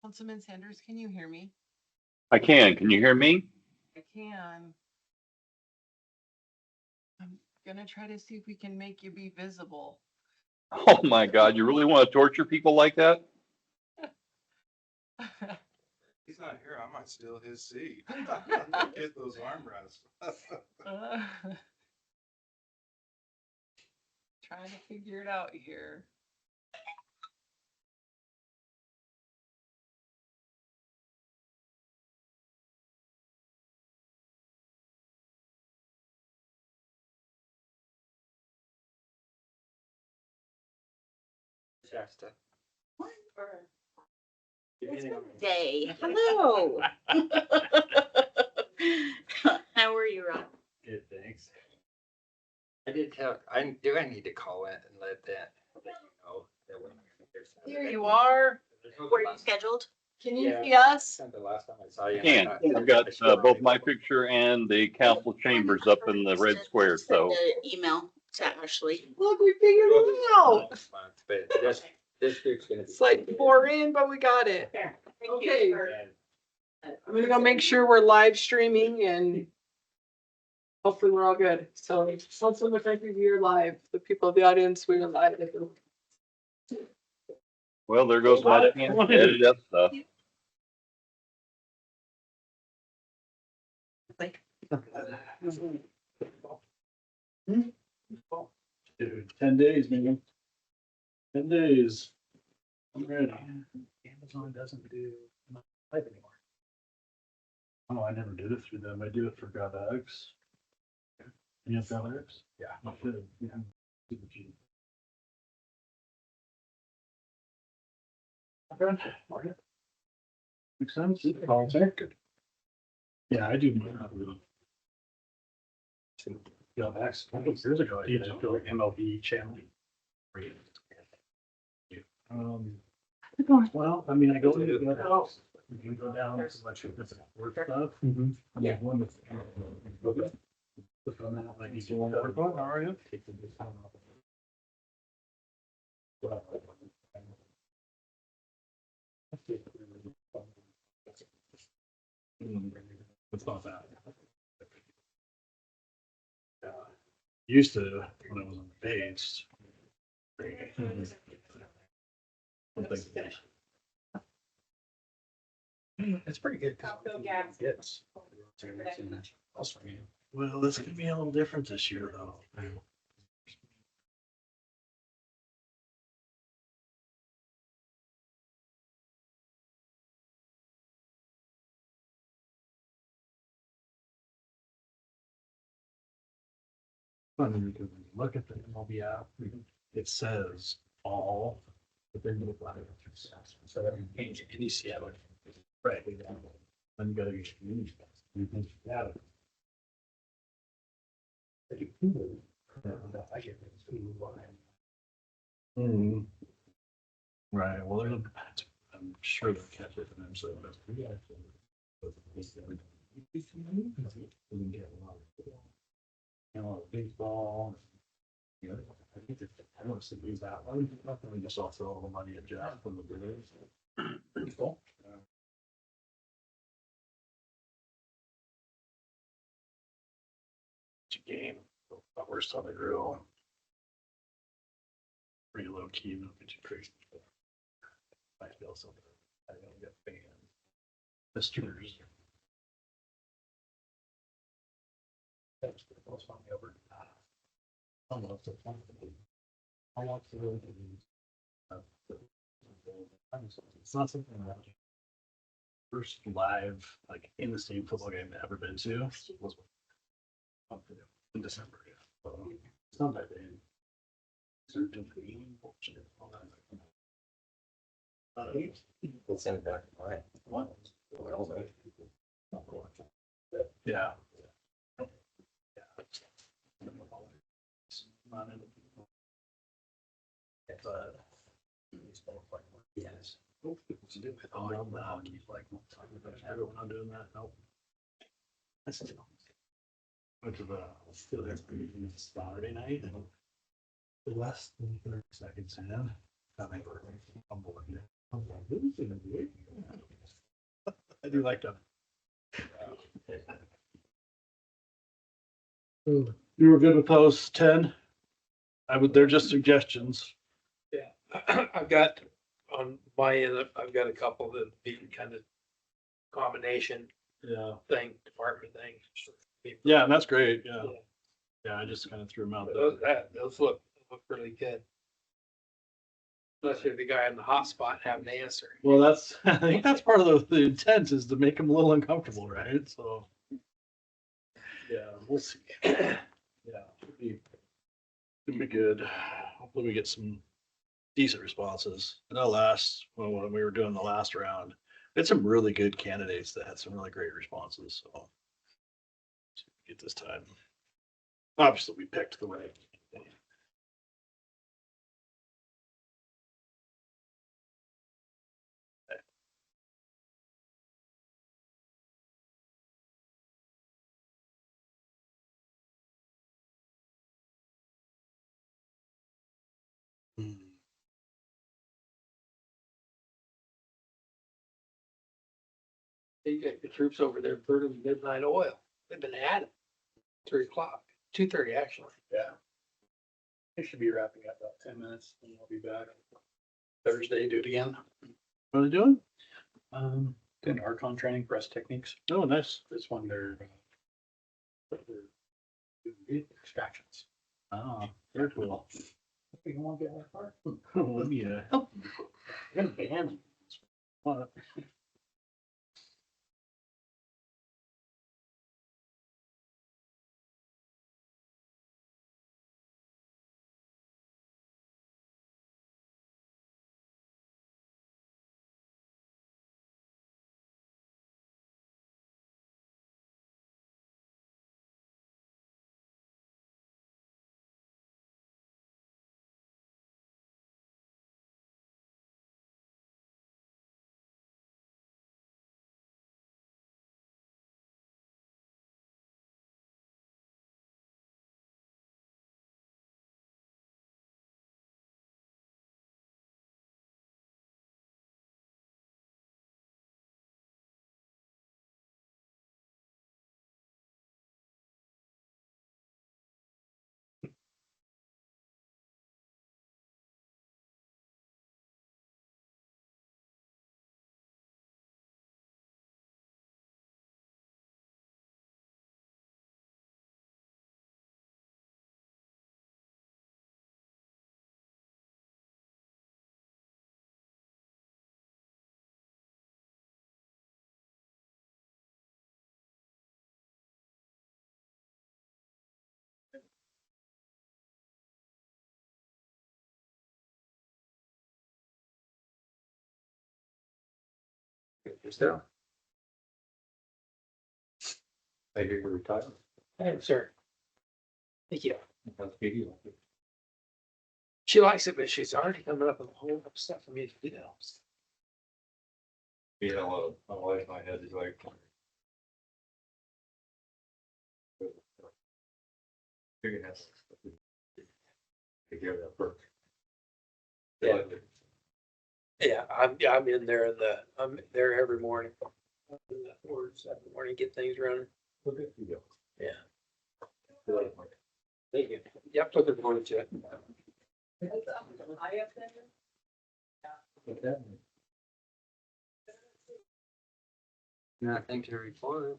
Councilman Sanders, can you hear me? I can. Can you hear me? I can. I'm gonna try to see if we can make you be visible. Oh my God, you really want to torture people like that? He's not here. I might steal his seat. Get those armrests. Trying to figure it out here. Shasta. It's been a day. Hello. How are you, Ron? Good, thanks. I did tell, I need to call in and let you know that when there's. Here you are. Were you scheduled? Can you Yeah. see us? The last time I saw you. I can. I've got both my picture and the council chambers up in the red square, so. Send an email to Ashley. Look, we figured it out. But this group's gonna be. It's like 4 in, but we got it. Thank Okay. you. I'm gonna go make sure we're live streaming and hopefully we're all good. So Councilman, thank you, you're live. The people of the audience, we're live. Well, there goes my chance to edit up stuff. Dude, 10 days, man. 10 days. I'm ready. Amazon doesn't do my life anymore. Oh, I never did it through them. I do it for GovX. You have GovX? Yeah. I should. Yeah. Super cheap. Okay. Makes sense. Good. Yeah, I do. GovX. Years ago, I did it for MLB channel. Well, I mean, I go into the house. We can go down to a bunch of different work stuff. Yeah. One that's. Look on that, like, you can work on, how are you? Take the discount off. It's not that. Used to, when I was on the base. It's pretty good. Yes. Well, this could be a little different this year, though. Funny because when you look at the MLB app, it says all, but then you look at it. So that you change any Seattle. Right. Then you gotta get community. You can add it. I get it. Right, well, there's a, I'm sure they'll catch it eventually. But we actually. We can get a lot of baseball. You know, I think that I want to use that one. We just all throw all the money at Jeff from the Brewers. Baseball. It's a game. But we're still on the grill. Pretty low key, nothing too crazy. I feel something. I don't get fans. Misters. That's the most fun ever. I don't know if it's fun. I want to really it's not something that first live, like in the same football game I've ever been to was in December. Yeah. So, it's not that bad. We'll send it back. All right. What? Yeah. Yes. Oh, he's like, everyone not doing that. Nope. Went to the Saturday night and less than 30 seconds in. I'm bored. I'm like, this is gonna be it. do like them. You were good with those 10? They're just suggestions. I've got, on my end, I've got a couple that be kind of combination Yeah. thing, department thing. Yeah, and that's great. Yeah. Yeah, I just kind of threw them out there. Those look really good. Unless you're the guy in the hot spot having to answer. Well, I think that's part of the intent is to make them a little uncomfortable, right? So. Yeah, we'll see. Yeah, should be good. Hopefully we get some decent responses. I know when we were doing the last round, we had some really good candidates that had some really great responses, so. Get this time. Obviously, we picked the right. You got your troops over there burning midnight oil. They've been at it. 3 o'clock, 2:30 actually. Yeah. I should be wrapping up about 10 minutes and I'll be back Thursday, do it again. What are they doing? Doing Archon training, breast techniques. Oh, nice. This one, they're doing extractions. Oh, very cool. You want to get that far? Let me, help. I'm gonna ban them. What? Yourself. I hear you're retired. Hey, sir. Thank you. That's big deal. She likes it, but she's already coming up with a whole lot of stuff for me to do. You know, my wife and I had to like. Figure it out. Take care of that first. Yeah. Yeah, I'm in there I'm there every morning. Or every morning, get things running. Okay, you go. Yeah. Good luck, Mark. Thank you. Yep, looking forward to it. What's that? Nothing to report.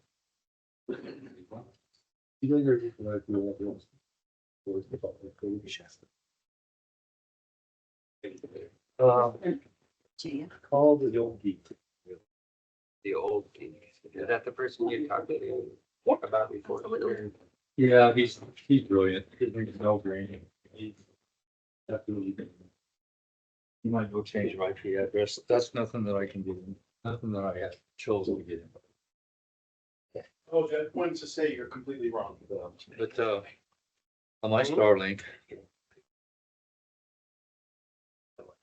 You guys are just like you want call the old geek. The old king. Is that the person you talked to about before? Yeah, he's brilliant. His name is Mel Green. He's definitely. You might go change your IP address. That's nothing that I can do. Nothing that I have chosen to get in. Oh, Jed points to say you're completely wrong. But, on my Starlink.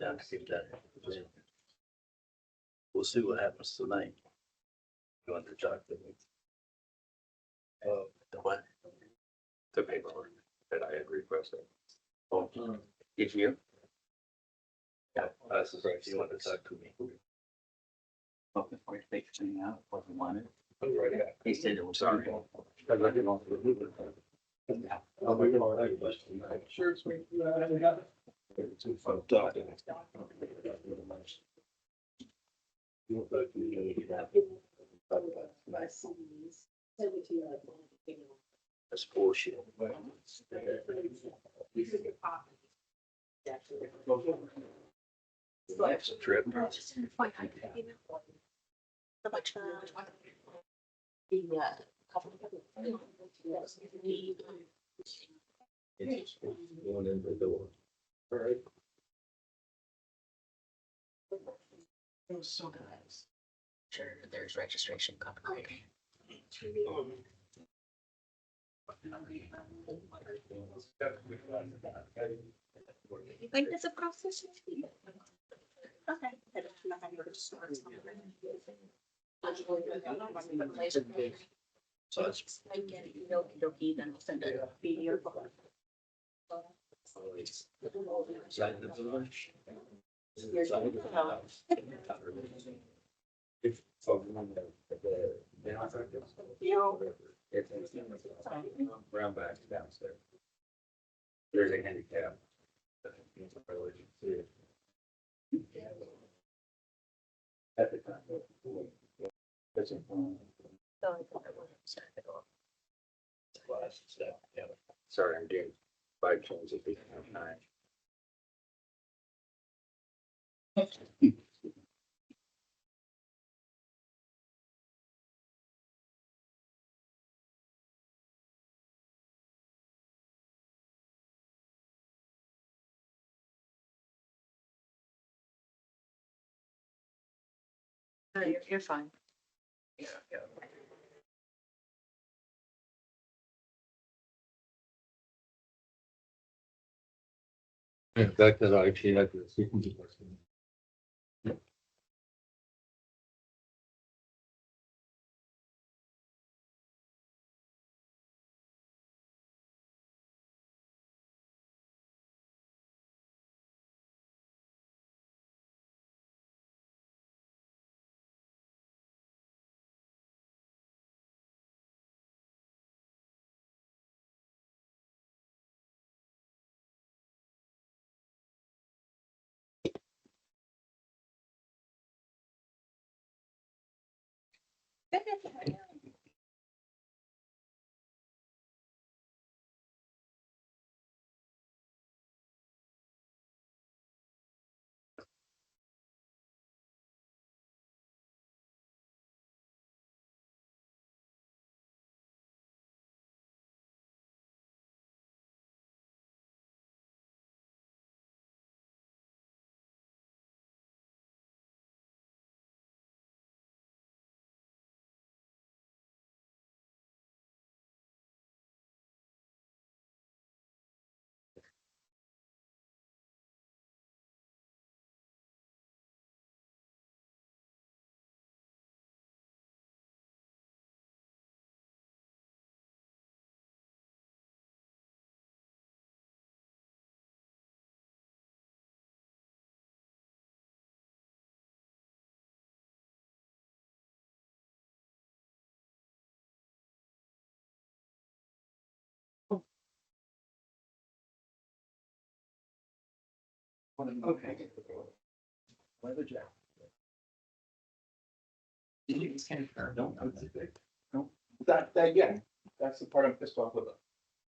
Down to see if that. We'll see what happens tonight. Going to talk to me. The what? The paperwork that I had requested. Oh, Did you? yeah, that's the right. You want to talk to me. But before he takes it out, wasn't wanted. I'll be right back. He said it was. Sorry. Sure, sweet. Too fucked up. That's bullshit. Life's a trip. Just an FYI, so much, the, couple It's going in the door. All right. it was so nice. Sure, there's registration coming. You think that's a process? Okay. I don't know if I'm gonna start something. So it's. I get it, okey-dokey, then I'll send a video. Inside the village. If. Round back downstairs. There's a handicap. At the time. Sorry, I'm doing 5 turns at the time. No, you're fine. Yeah. Yeah, back to the IT, I could see. Okay. Weather jack. No, yeah, that's the part I'm pissed off about.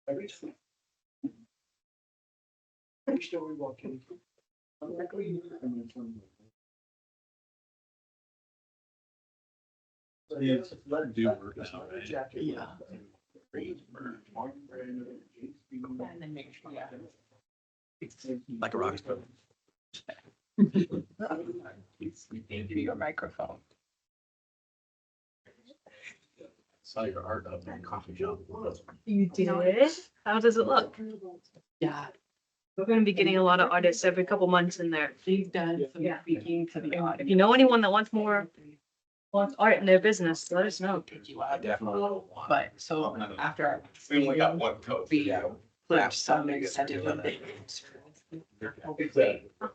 Every time. Every story walking. I'm like, "What are you doing?" And then some- Let it do work now, right? Yeah. Like a rock star. Your microphone. Saw your art up in the coffee shop. You did? How does it look? Yeah. We're gonna be getting a lot of artists every couple months in there. They've done some Yeah. speaking to the audience. If you know anyone that wants art in their business, let us know. Definitely. But so after. We only got one code. Video, clip some and send it to them.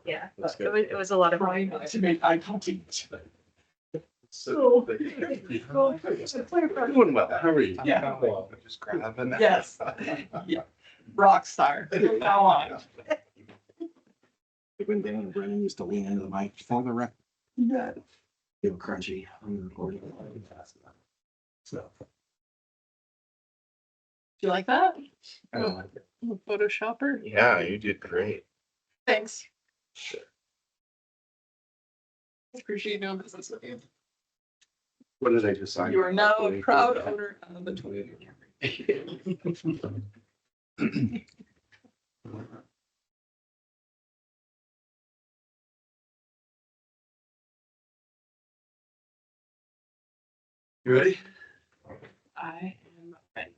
Yeah, but it was a lot of fun. To make eye contact. So. Doing well. How are you? Yeah. Just grabbing. Yes. Yeah. Rock star. Now on. When Dan and Brennan used to lean into the mic for the rec, Yeah. feel crunchy on the recording. So, Do you like that? I don't like it. I'm a Photoshopper. Yeah, you did great. Thanks. Appreciate you doing business with you. What did I just sign? You are now a proud owner of the Toyota Camry. You ready? I am ready.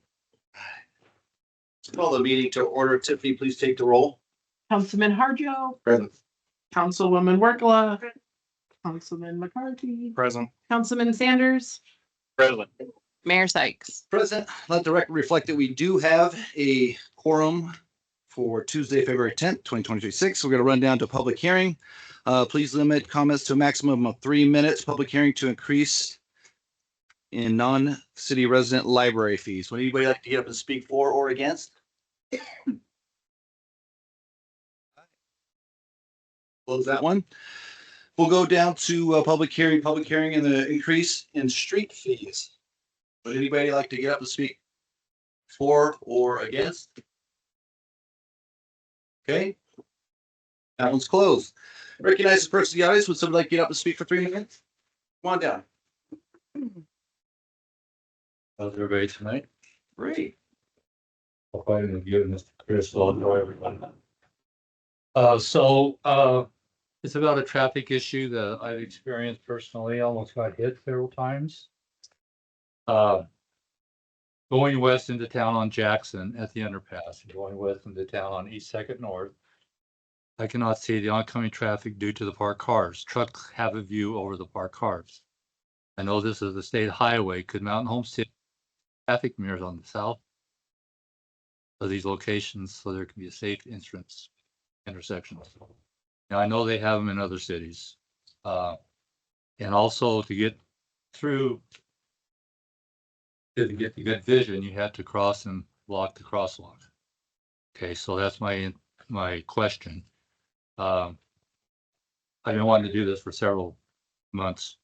Call the meeting to order. Tiffany, please take the roll. Councilman Harjo, Present. Councilwoman Workla, Councilman McCarthy, Present. Councilman Sanders, Present. Mayor Sykes. Present, let the record reflect that we do have a quorum for Tuesday, February 10th, 2026. We're going to run down to public hearing. Please limit comments to a maximum of 3 minutes. Public hearing to increase in non-city resident library fees. Would anybody like to get up and speak for or against? Close that one. We'll go down to public hearing and the increase in street fees. Would anybody like to get up and speak for or against? Okay. That one's closed. Recognize the person in the audience. Would somebody like to get up and speak for 3 minutes? Come on down. How's everybody tonight? Great. Hope I didn't give Mr. Chris, I'll enjoy everyone. It's about a traffic issue that I've experienced personally, almost got hit several times. Going west into town on Jackson at the underpass, and going west into town on East Second North. I cannot see the oncoming traffic due to the parked cars. Trucks have a view over the parked cars. I know this is a state highway. Could Mountain Home City traffic mirrors on the south of these locations so there can be a safe entrance intersections? Now, I know they have them in other cities. And also to get through, to get the good vision, you have to cross and block the crosswalk. Okay, so that's my question. I've been wanting to do this for several months,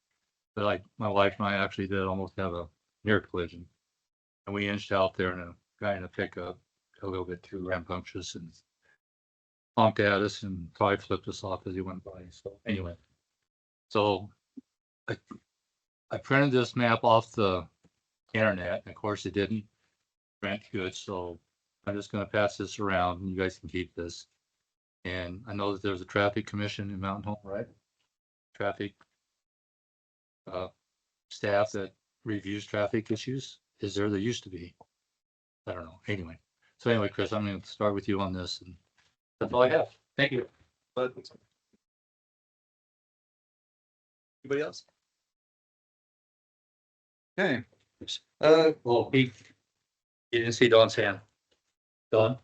but like my wife and I actually did almost have a near collision. And we inched out there and a guy in a pickup, a little bit too rambunctious and honked at us and probably flipped us off as he went by. So anyway, so I printed this map off the internet. And of course, it didn't print good. So I'm just going to pass this around and you guys can keep this. And I know that there's a traffic commission in Mountain Home, right? Traffic staff that reviews traffic issues. Is there used to be? I don't know. Anyway. So anyway, Chris, I'm going to start with you on this. And that's all I have. Thank you. Anybody else? Okay. Well, Pete, you didn't see Don's hand. Don?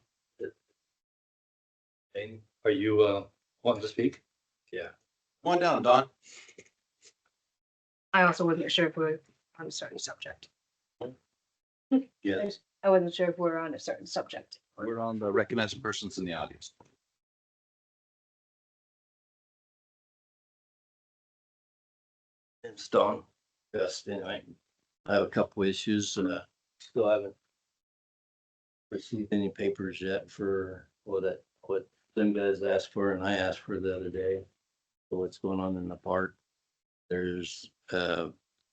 Are you wanting to speak? Come on down, Don. I also wasn't sure if we're on a certain subject. Yes. I wasn't sure if we're on a certain subject. We're on the recognized persons in the audience. It's Don. Yes, anyway, I have a couple issues, still haven't received any papers yet for what them guys asked for and I asked for the other day. So what's going on in the park? There's a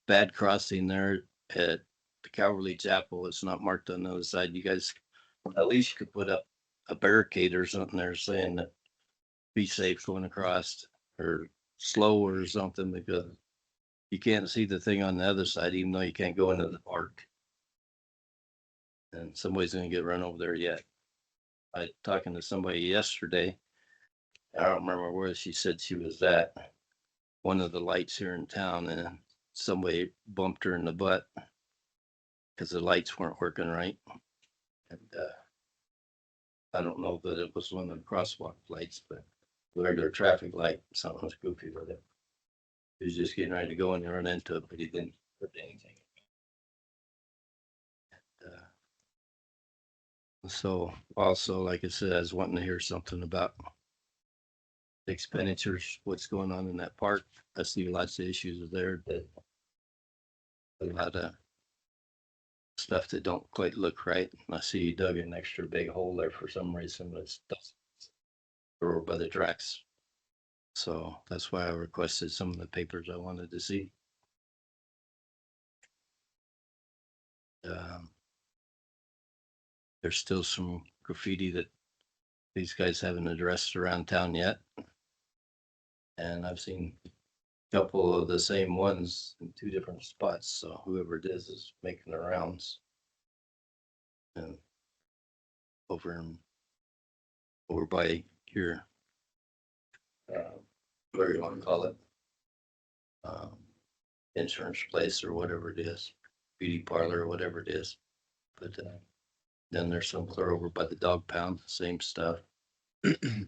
bad crossing there at the Calvary Chapel. It's not marked on the other side. You guys at least could put up a barricade or something there saying that be safe going across or slow or something, because you can't see the thing on the other side, even though you can't go into the park. And somebody's gonna get run over there yet. I talking to somebody yesterday. I don't remember where she said she was at. One of the lights here in town, and somebody bumped her in the butt because the lights weren't working right. And I don't know that it was one of the crosswalk lights, but the regular traffic light, something was goofy with it. He was just getting ready to go and run into it, but he didn't hurt anything. So also, like I said, I was wanting to hear something about the expenditures, what's going on in that park. I see lots of issues there, that a lot of stuff that don't quite look right. I see you dug an extra big hole there for some reason, but it's over by the tracks. So that's why I requested some of the papers I wanted to see. There's still some graffiti that these guys haven't addressed around town yet. And I've seen a couple of the same ones in two different spots. So whoever it is making the rounds. And over by your, whatever you want to call it, insurance place or whatever it is, beauty parlor or whatever it is. But then there's some clear over by the dog pound, same stuff. Besides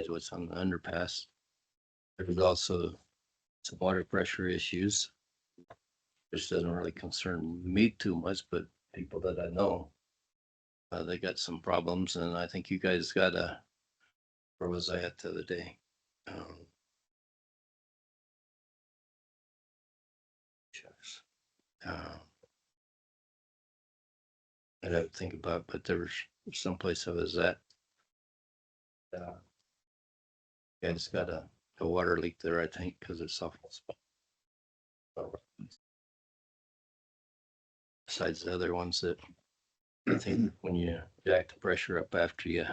what's on the underpass, there's also some water pressure issues. This doesn't really concern me too much, but people that I know, they got some problems, and I think you guys got where was I at the other day? Shucks. I'd have to think about it, but there was someplace I was at. Guys got a water leak there, I think, because it's awful spot. Besides the other ones that I think when you jack the pressure up after you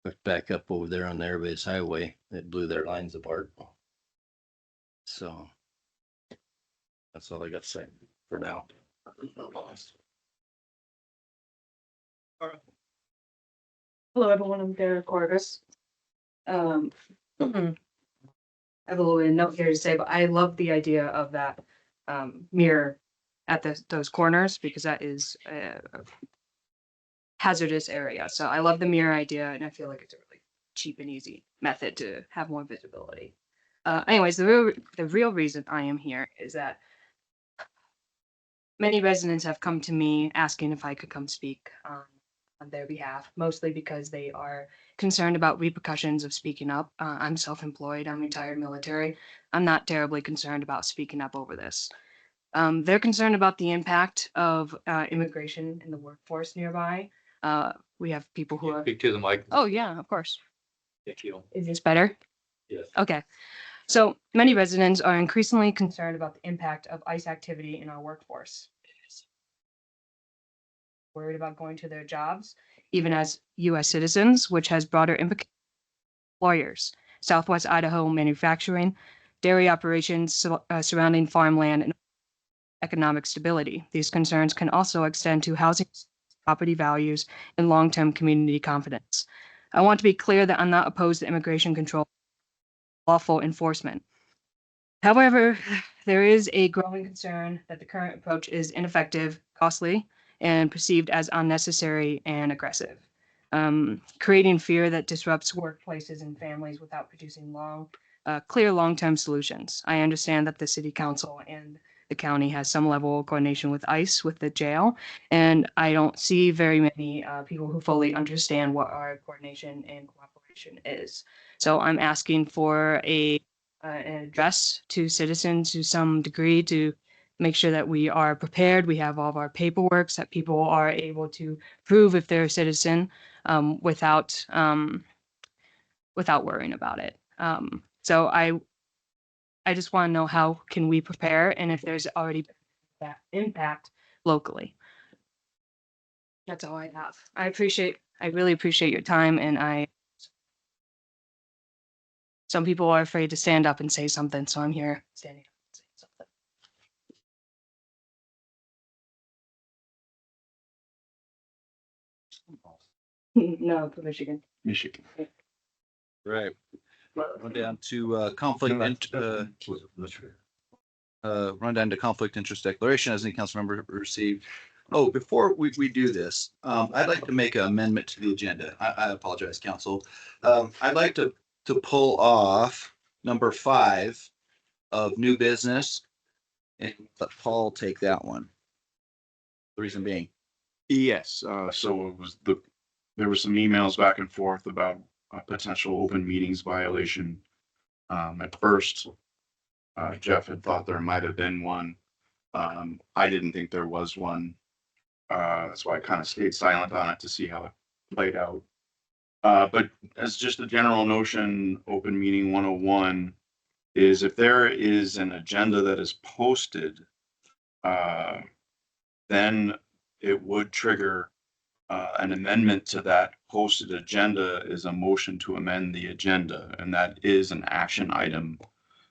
hooked back up over there on the Airbase Highway, it blew their lines apart. So that's all I got to say for now. Hello, everyone. I'm Derek Corvus. I have a little note here to say, but I love the idea of that mirror at those corners, because that is a hazardous area. So I love the mirror idea, and I feel like it's a really cheap and easy method to have more visibility. Anyways, the real reason I am here is that many residents have come to me asking if I could come speak on their behalf, mostly because they are concerned about repercussions of speaking up. I'm self-employed, I'm retired military. I'm not terribly concerned about speaking up over this. They're concerned about the impact of immigration in the workforce nearby. We have people who are. Speak to the mic. Oh, yeah, of course. Thank you. Is this better? Yes. Okay. So many residents are increasingly concerned about the impact of ICE activity in our workforce. Worried about going to their jobs, even as U.S. citizens, which has broader implications. Employers, Southwest Idaho manufacturing, dairy operations surrounding farmland, and economic stability. These concerns can also extend to housing, property values, and long-term community confidence. I want to be clear that I'm not opposed to immigration control, lawful enforcement. However, there is a growing concern that the current approach is ineffective, costly, and perceived as unnecessary and aggressive, creating fear that disrupts workplaces and families without producing clear long-term solutions. I understand that the city council and the county has some level of coordination with ICE, with the jail, and I don't see very many people who fully understand what our coordination and cooperation is. So I'm asking for an address to citizens to some degree to make sure that we are prepared. We have all of our paperwork, that people are able to prove if they're a citizen without worrying about it. So I just want to know, how can we prepare, and if there's already that impact locally. That's all I have. I really appreciate your time, and some people are afraid to stand up and say something, so I'm here standing up and saying something. No, from Michigan. Michigan. Right. Run down to conflict, run down to conflict interest declaration as any council member received. Oh, before we do this, I'd like to make an amendment to the agenda. I apologize, council. I'd like to pull off number 5 of new business. And let Paul take that one. The reason being. Yes, so it was there were some emails back and forth about a potential open meetings violation. At first, Jeff had thought there might have been one. I didn't think there was one. That's why I kind of stayed silent on it to see how it played out. But as just a general notion, open meeting 101 is if there is an agenda that is posted, then it would trigger an amendment to that posted agenda is a motion to amend the agenda, and that is an action item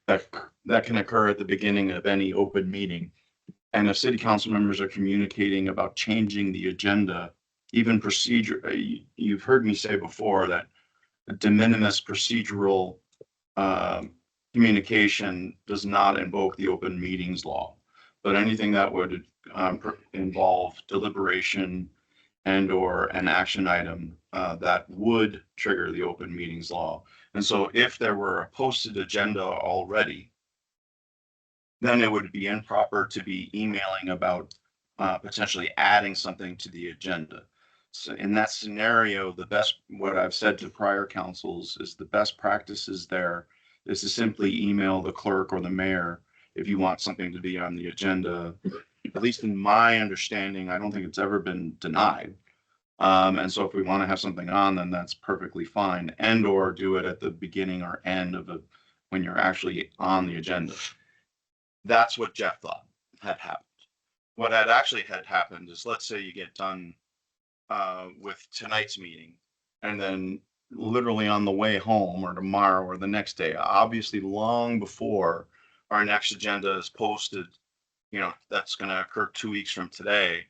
that can occur at the beginning of any open meeting. And if city council members are communicating about changing the agenda, even procedure, you've heard me say before that de minimis procedural communication does not invoke the open meetings law. But anything that would involve deliberation and or an action item that would trigger the open meetings law. And so if there were a posted agenda already, then it would be improper to be emailing about potentially adding something to the agenda. So in that scenario, what I've said to prior councils is the best practices there is to simply email the clerk or the mayor if you want something to be on the agenda. At least in my understanding, I don't think it's ever been denied. And so if we want to have something on, then that's perfectly fine, and or do it at the beginning or end of when you're actually on the agenda. That's what Jeff thought had happened. What had actually had happened is, let's say you get done with tonight's meeting, and then literally on the way home or tomorrow or the next day, obviously long before our next agenda is posted, that's going to occur 2 weeks from today.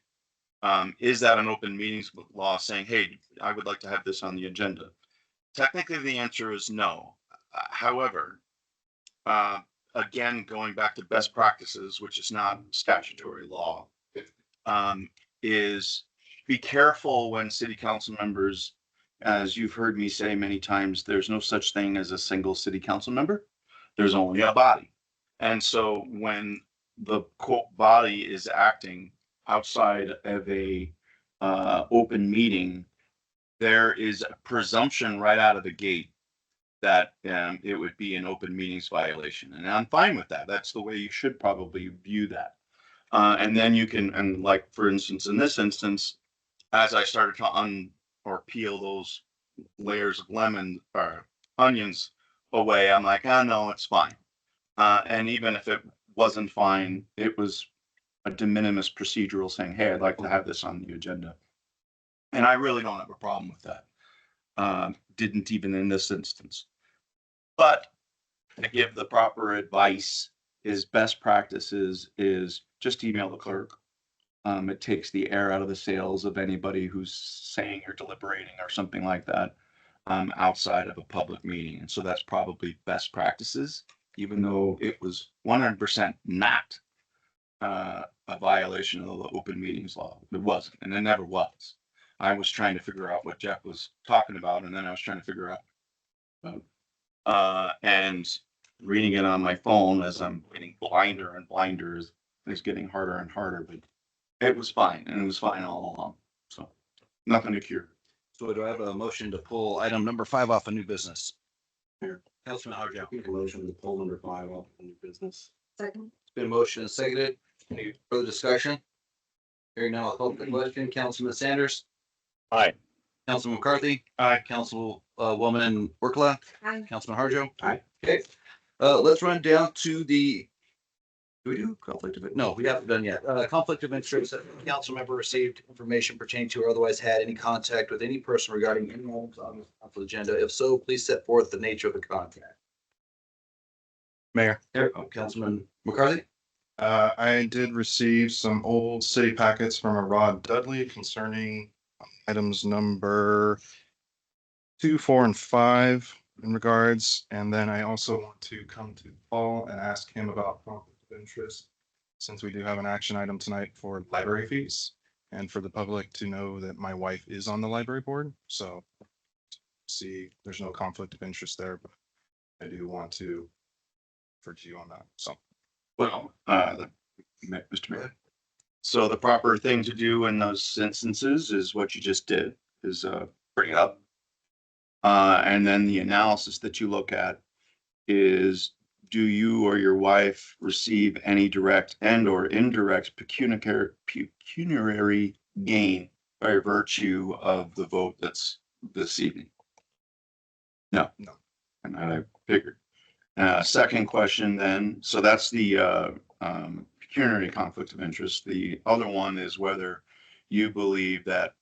Is that an open meetings law saying, hey, I would like to have this on the agenda? Technically, the answer is no. However, again, going back to best practices, which is not statutory law, is be careful when city council members, as you've heard me say many times, there's no such thing as a single city council member. There's only a body. And so when the quote body is acting outside of a open meeting, there is a presumption right out of the gate that it would be an open meetings violation. And I'm fine with that. That's the way you should probably view that. And then you can, and like, for instance, in this instance, as I started to peel those layers of lemon or onions away, I'm like, oh no, it's fine. And even if it wasn't fine, it was a de minimis procedural saying, hey, I'd like to have this on the agenda. And I really don't have a problem with that. Didn't even in this instance. But to give the proper advice, is best practices is just email the clerk. It takes the air out of the sails of anybody who's saying you're deliberating or something like that outside of a public meeting. And so that's probably best practices, even though it was 100% not a violation of the open meetings law. It wasn't, and it never was. I was trying to figure out what Jeff was talking about, and then I was trying to figure out and reading it on my phone as I'm getting blinder and blinder is getting harder and harder, but it was fine, and it was fine all along. So nothing to cure. So do I have a motion to pull item number 5 off of new business? Here. Councilman Harjo. Make a motion to pull number 5 off the new business. Second. It's been motion and seconded. Any further discussion? Hearing now, I'll call the question. Councilman Sanders. Aye. Councilman McCarthy. Aye. Councilwoman Workla. Aye. Councilman Harjo. Aye. Okay. Let's run down to the. Do we do conflict of it? No, we haven't done yet. Conflict of interest. Council member received information pertaining to or otherwise had any contact with any person regarding any items on the agenda. If so, please set forth the nature of the contact. Mayor, Councilman McCarthy. I did receive some old city packets from a Rod Dudley concerning items number 2, 4, and 5 in regards. And then I also want to come to Paul and ask him about conflict of interest, since we do have an action item tonight for library fees and for the public to know that my wife is on the library board. So see, there's no conflict of interest there, but I do want to refer to you on that. So Well, Mr. Mayor. So the proper thing to do in those instances is what you just did, is bring it up. And then the analysis that you look at is, do you or your wife receive any direct and or indirect pecuniary gain by virtue of the vote that's this evening? No. No. And I figured. Second question then, so that's the pecuniary conflict of interest. The other one is whether you believe that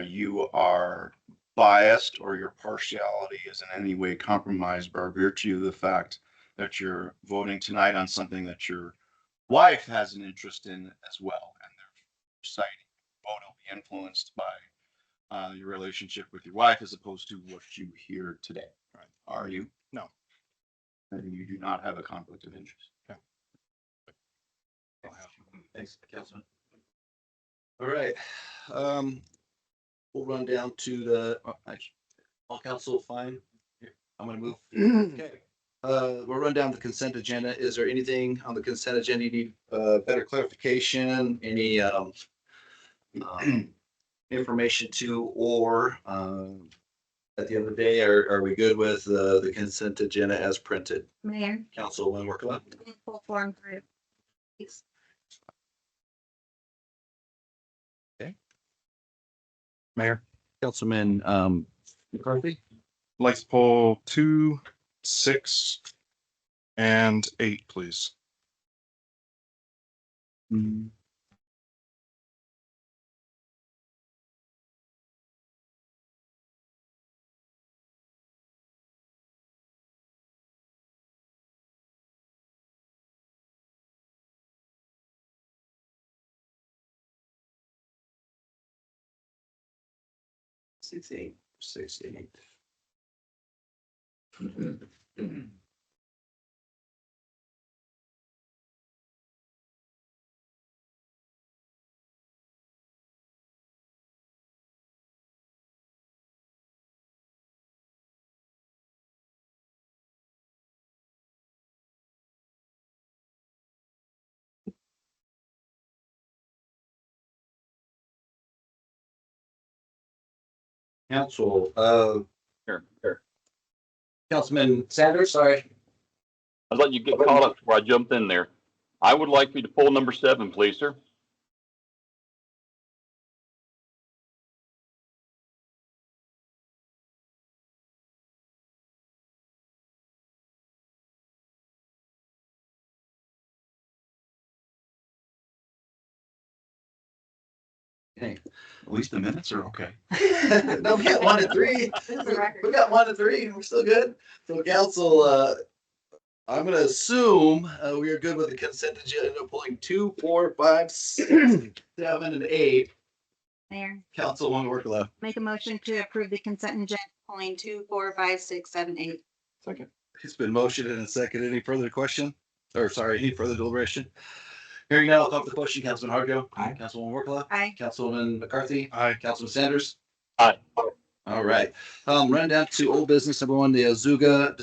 you are biased or your partiality is in any way compromised by virtue of the fact that you're voting tonight on something that your wife has an interest in as well, and they're citing vote will be influenced by your relationship with your wife as opposed to what you hear today. Right. Are you? No. And you do not have a conflict of interest. Thanks, Councilman. All right, we'll run down to the, all council fine. Here, I'm gonna move. Okay. We'll run down the consent agenda. Is there anything on the consent agenda you need, better clarification, any, information to, or, at the end of the day, are we good with, the consent agenda as printed? Mayor, Councilwoman Workla? full form for, please. Mayor, Councilman, McCarthy? I'd like to pull 2, 6, and 8, please. Six, eight. 6, 8. Council, Here. Councilman Sanders, sorry. I'd let you get caught up before I jumped in there. I would like you to pull number 7, please, sir. Hey, At least the minutes are okay. no, we got 1 to 3. This is a record. We got 1 to 3. We're still good. So council, I'm gonna assume we are good with the consent agenda, pulling 2, 4, 5, 6, 7, and 8. Mayor, Councilwoman Workla. make a motion to approve the consent agenda, pulling 2, 4, 5, 6, 7, 8. Second. It's been motioned and a second. Any further question? Or sorry, any further deliberation? Hearing none, I'll call for the question. Councilman Harjo. Aye. Councilwoman Workla. Aye. Councilwoman McCarthy. Aye. Councilman Sanders. Aye. All right. Run down to old business number 1, the Azuga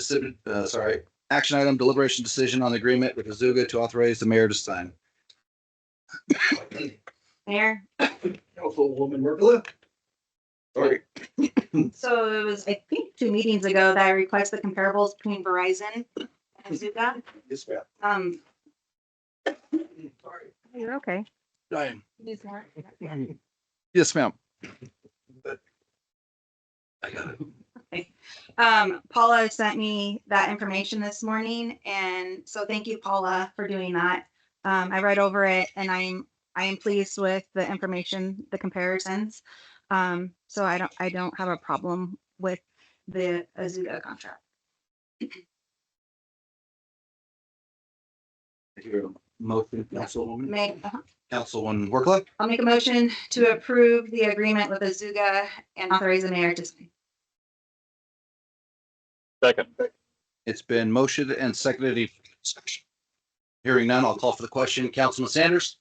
action item deliberation decision on the agreement with Azuga to authorize the mayor to sign. Mayor, Councilwoman Workla. Sorry. so it was, I think, 2 meetings ago that I requested the comparables between Verizon and Azuga. Yes, ma'am. Sorry. You're okay. Diane. Need some more? Yes, ma'am. I got it. Paula sent me that information this morning, and so thank you, Paula, for doing that. I read over it, and I am pleased with the information, the comparisons. So I don't have a problem with the Azuga contract. Motion, Councilwoman. Uh-huh. Councilwoman Workla. I'll make a motion to approve the agreement with Azuga and authorize the mayor to sign. Second. It's been motioned and seconded. Any discussion? Hearing none, I'll call for the question. Councilman Sanders.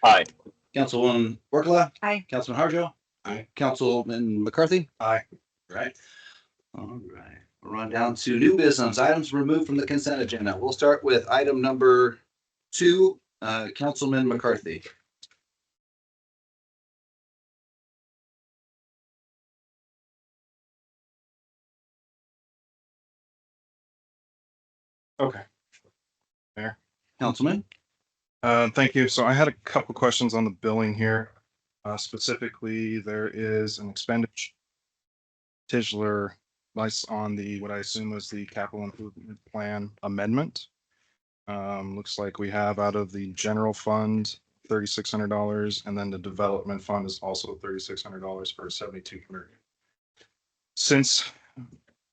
Aye. Councilwoman Workla. Aye. Councilman Harjo. Aye. Councilman McCarthy. Aye. Right. All right. We'll run down to new business, items removed from the consent agenda. We'll start with item number 2, Councilman McCarthy. Okay. Councilman? Thank you. So I had a couple questions on the billing here. Specifically, there is an expenditure Tischler license on the, what I assume was the capital improvement plan amendment. Looks like we have out of the general fund, $3,600, and then the development fund is also $3,600 for 7,200. Since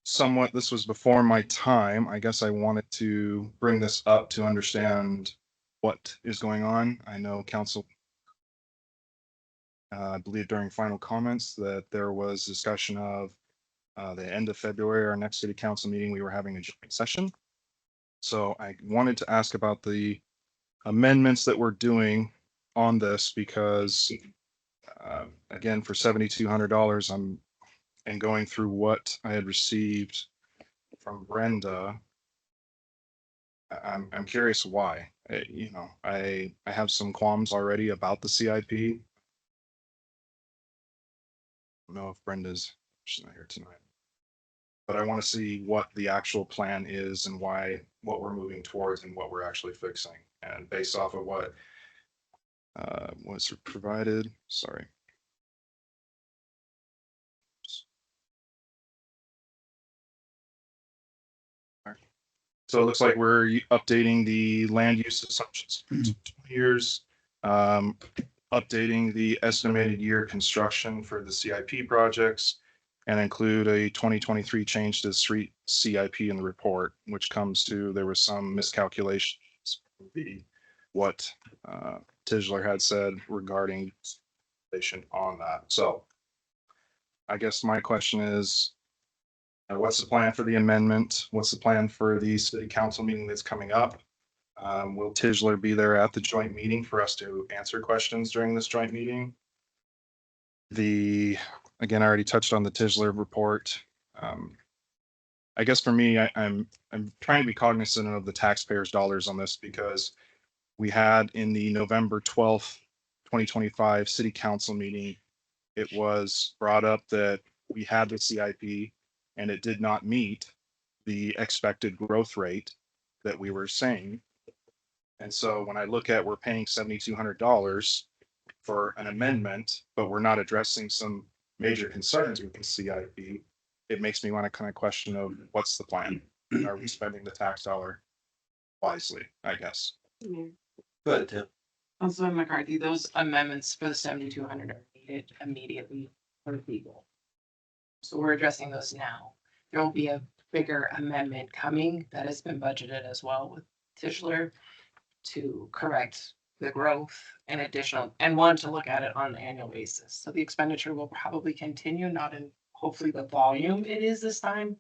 somewhat this was before my time, I guess I wanted to bring this up to understand what is going on. I know council, I believe during final comments that there was discussion of the end of February, our next city council meeting, we were having a joint session. So I wanted to ask about the amendments that we're doing on this because again, for $7,200, and going through what I had received from Brenda, I'm curious why. I have some qualms already about the CIP. I don't know if she's not here tonight, but I want to see what the actual plan is and what we're moving towards and what we're actually fixing. And based off of what was provided, sorry. So it looks like we're updating the land use assumptions for 20 years, updating the estimated year construction for the CIP projects, and include a 2023 change to the street CIP in the report, which comes to, there was some miscalculations. What Tischler had said regarding on that. So I guess my question is, what's the plan for the amendment? What's the plan for the city council meeting that's coming up? Will Tischler be there at the joint meeting for us to answer questions during this joint meeting? Again, I already touched on the Tischler report. I guess for me, I'm trying to be cognizant of the taxpayers' dollars on this because we had in the November 12th, 2025 city council meeting, it was brought up that we had the CIP and it did not meet the expected growth rate that we were saying. And so when I look at, we're paying $7,200 for an amendment, but we're not addressing some major concerns with the CIP, it makes me want to kind of question of what's the plan? Are we spending the tax dollar wisely, I guess? Go ahead, Tim. Councilman McCarthy, those amendments for the 7,200 are needed immediately for people. So we're addressing those now. There will be a bigger amendment coming that has been budgeted as well with Tischler to correct the growth and additional, and want to look at it on an annual basis. So the expenditure will probably continue, not in hopefully the volume it is this time,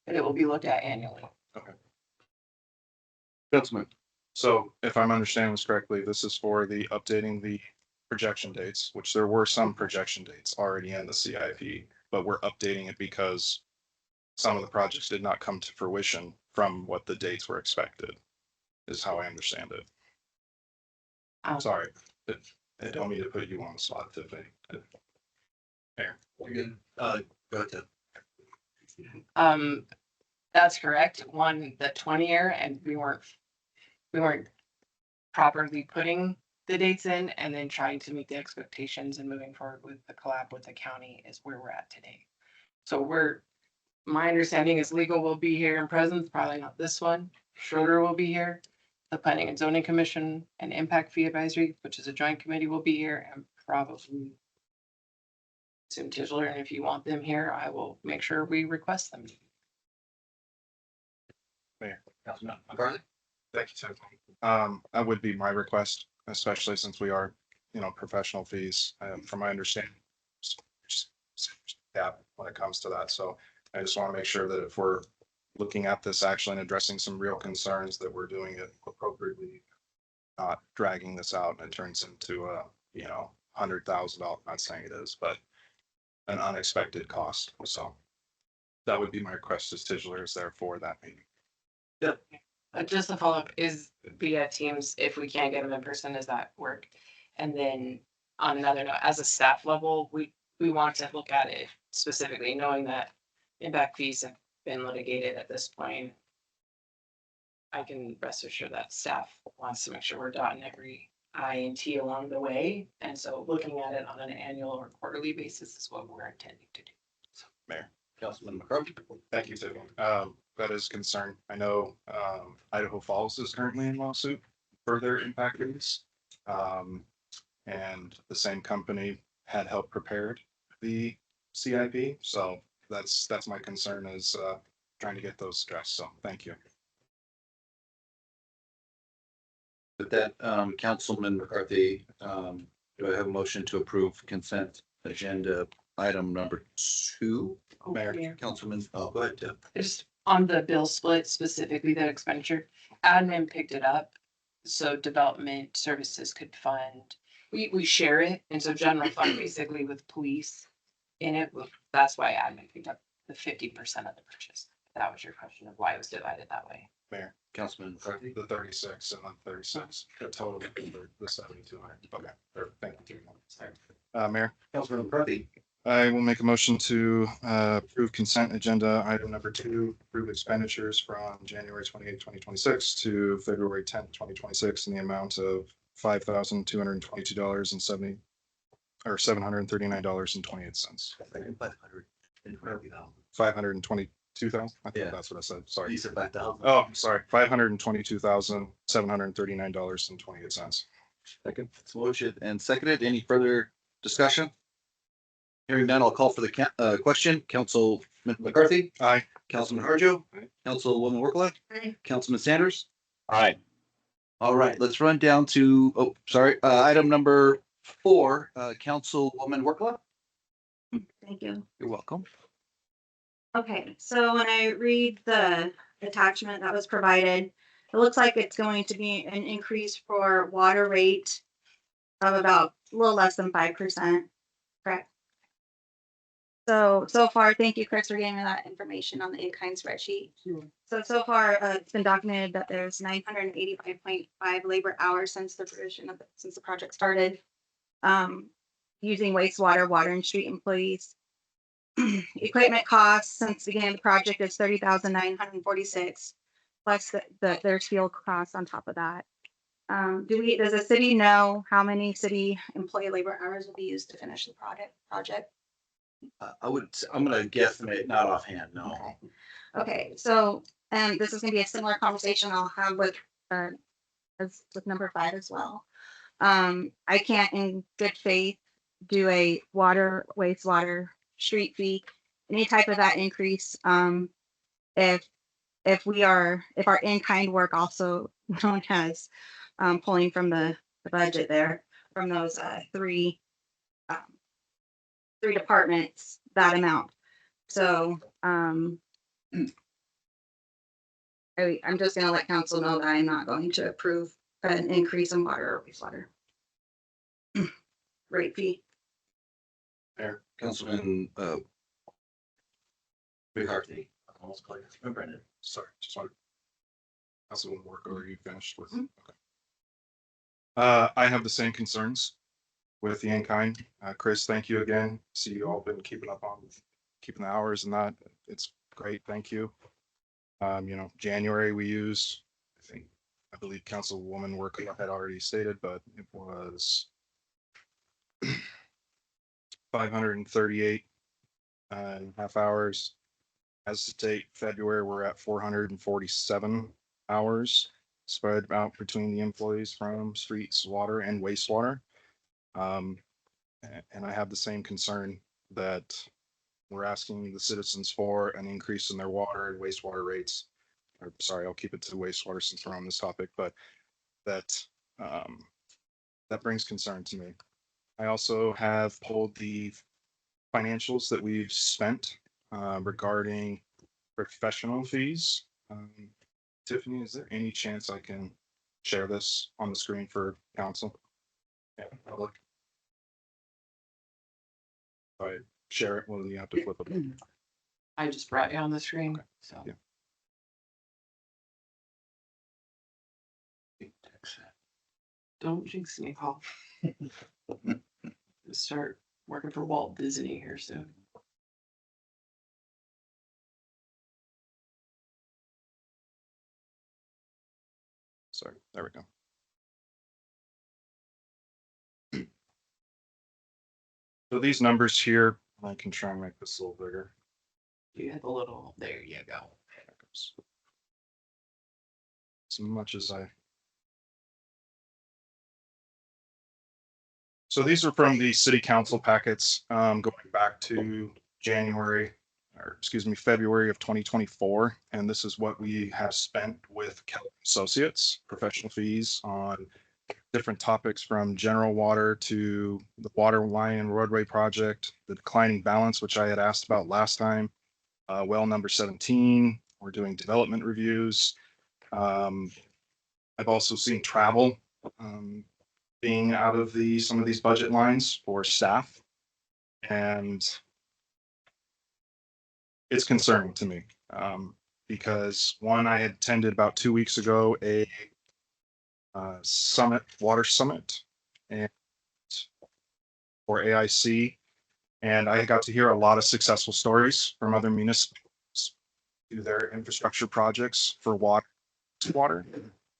but it will be looked at annually. Okay. That's my, so if I'm understanding this correctly, this is for the updating the projection dates, which there were some projection dates already in the CIP, but we're updating it because some of the projects did not come to fruition from what the dates were expected, is how I understand it. Sorry, I don't mean to put you on the spot, Tiffany. Here. Go ahead, Tim. That's correct. One, the 20-year, and we weren't properly putting the dates in and then trying to meet the expectations and moving forward with the collab with the county is where we're at today. So my understanding is legal will be here in presence, probably not this one. Schroeder will be here. The Planning and Zoning Commission and Impact Fee Advisory, which is a joint committee, will be here, and probably Tim Tischler. And if you want them here, I will make sure we request them. Mayor. Councilman McCarthy? Thank you, Tiffany. That would be my request, especially since we are, professional fees, from my understanding. Yeah, when it comes to that. So I just want to make sure that if we're looking at this actually and addressing some real concerns, that we're doing it appropriately, not dragging this out and it turns into $100,000. Not saying it is, but an unexpected cost. So That would be my request to Tischler's there for that meeting. Just a follow-up is via Teams, if we can't get them in person, does that work? And then on another note, as a staff level, we want to look at it specifically, knowing that impact fees have been litigated at this point. I can rest assured that staff wants to make sure we're dotting every I and T along the way. And so looking at it on an annual or quarterly basis is what we're intending to do. Mayor. Councilman McCarthy. Thank you, Tiffany. That is a concern. I know, Idaho Falls is currently in lawsuit for their impact fees. And the same company had helped prepared the CIP. So that's my concern is, trying to get those addressed. So thank you. With that, Councilman McCarthy, do I have a motion to approve consent agenda item number 2? Mayor. Councilman, oh, go ahead, Deb. Just on the bill split, specifically that expenditure, admin picked it up. So development services could fund, we share it. And so general fund basically with police in it. That's why admin picked up the 50% of the purchase. That was your question of why it was divided that way. Mayor. Councilman McCarthy. The 36 and then 36, the total, the 7,200. Okay, perfect. Thank you. Sorry. Mayor. Councilman McCarthy. I will make a motion to approve consent agenda item number 2, approve expenditures from January 28, 2026 to February 10th, 2026 in the amount of $5,222.70 or $739.28. 522,000. I think Yeah. that's what I said. Sorry. You said 5,000. Oh, sorry. $522,739.28. Second. It's motion and seconded. Any further discussion? Hearing none, I'll call for the question. Councilman McCarthy. Aye. Councilman Harjo. Aye. Councilwoman Workla. Aye. Councilman Sanders. All right. All right, let's run down to, item number 4, Councilwoman Workla. Thank you. You're welcome. Okay, so when I read the attachment that was provided, it looks like it's going to be an increase for water rate of about a little less than 5%, correct? So far, thank you, Chris, for getting me that information on the in-kind spreadsheet. So far, it's been documented that there's 985.5 labor hours since the project started. Using wastewater, water and street employees. Equipment costs since the beginning of the project is $30,946, plus there's fuel costs on top of that. Does the city know how many city employee labor hours will be used to finish the project? I'm gonna guesstimate, not offhand, no. Okay, so, and this is gonna be a similar conversation I'll have with number 5 as well. I can't in good faith do a water, wastewater, street fee, any type of that increase. If our in-kind work also known as pulling from the budget there, from those three departments, that amount. So I'm just gonna let council know that I'm not going to approve an increase in water or wastewater rate fee. Mayor, Councilman McCarthy. Almost clear. Brendan. Sorry, just wanted. Councilwoman Work, or are you finished with? Mhm. Okay. I have the same concerns with the in-kind. Chris, thank you again. See you all been keeping up on keeping the hours and that. It's great. Thank you. January we used, I believe Councilwoman Work had already stated, but it was 538 and a half hours. As to date, February, we're at 447 hours spread out between the employees from streets, water, and wastewater. And I have the same concern that we're asking the citizens for an increase in their water and wastewater rates. Sorry, I'll keep it to wastewater since we're on this topic, but that brings concern to me. I also have pulled the financials that we've spent regarding professional fees. Tiffany, is there any chance I can share this on the screen for council? Yeah, public. If I share it, will you have to flip it? I just brought you on the screen, so. Yeah. Don't jinx me, Paul. Start working for Walt Disney here soon. Sorry, there we go. So these numbers here, I can try and make this a little bigger. You hit the little, there you go. As much as I. So these are from the city council packets, going back to January, or excuse me, February of 2024. And this is what we have spent with Keller Associates, professional fees on different topics from general water to the water line and roadway project, the declining balance, which I had asked about last time. Well, number 17, we're doing development reviews. I've also seen travel being out of some of these budget lines for staff. And it's concerning to me because one, I had attended about 2 weeks ago a water summit and for AIC. And I got to hear a lot of successful stories from other municipalities do their infrastructure projects for water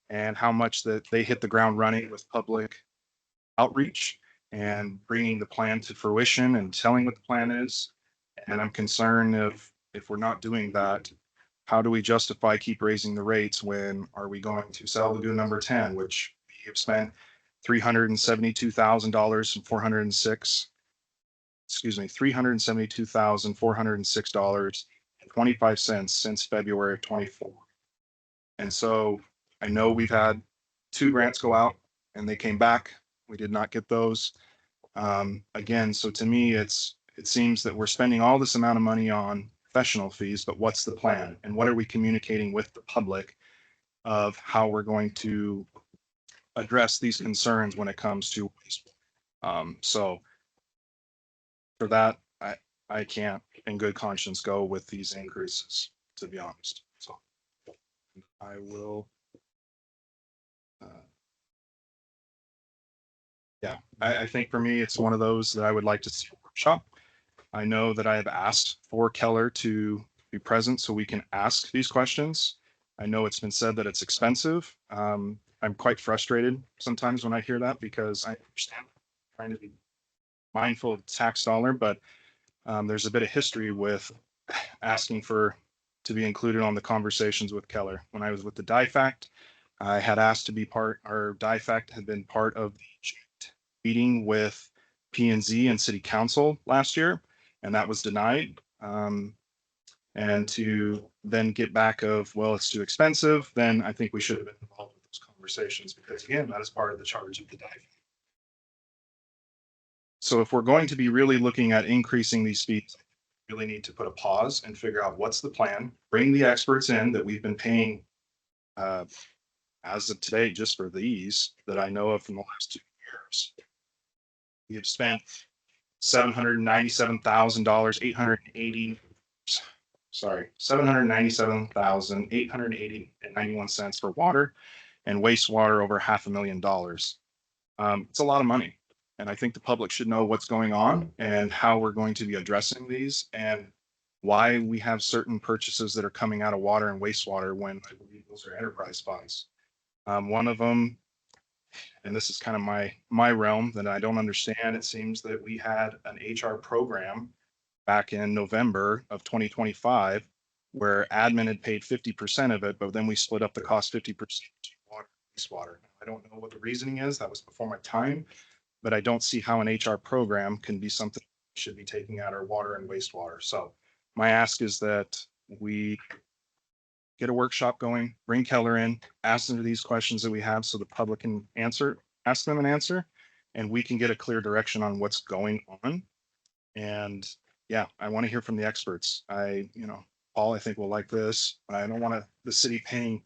and how much that they hit the ground running with public outreach and bringing the plan to fruition and telling what the plan is. And I'm concerned if we're not doing that, how do we justify keep raising the rates when are we going to sell Lagoon number 10, which we have spent $372,000 and 406, excuse me, $372,406.25 since February of 24. And so I know we've had 2 grants go out and they came back. We did not get those. Again, so to me, it seems that we're spending all this amount of money on professional fees, but what's the plan? And what are we communicating with the public of how we're going to address these concerns when it comes to waste? So for that, I can't in good conscience go with these increases, to be honest. So I will. Yeah, I think for me, it's one of those that I would like to see a workshop. I know that I have asked for Keller to be present so we can ask these questions. I know it's been said that it's expensive. I'm quite frustrated sometimes when I hear that because I understand trying to be mindful of tax dollar, but there's a bit of history with asking to be included on the conversations with Keller. When I was with the DIFACT, I had asked to be our DIFACT had been part of the meeting with P&Z and City Council last year, and that was denied. And to then get back of, well, it's too expensive, then I think we should have been involved with those conversations because again, that is part of the charge of the DIFACT. So if we're going to be really looking at increasing these fees, we really need to put a pause and figure out what's the plan, bring the experts in that we've been paying as of today, just for these that I know of from the last 2 years. We have spent $797,880, $797,880.91 for water and wastewater over $500,000. It's a lot of money. And I think the public should know what's going on and how we're going to be addressing these and why we have certain purchases that are coming out of water and wastewater when I believe those are enterprise funds. One of them, and this is kind of my realm that I don't understand. It seems that we had an HR program back in November of 2025 where admin had paid 50% of it, but then we split up the cost 50% to water, wastewater. I don't know what the reasoning is. That was before my time, but I don't see how an HR program can be something we should be taking out our water and wastewater. So my ask is that we get a workshop going, bring Keller in, ask them these questions that we have so the public can ask them an answer, and we can get a clear direction on what's going on. And yeah, I want to hear from the experts. Paul, I think will like this. I don't want the city paying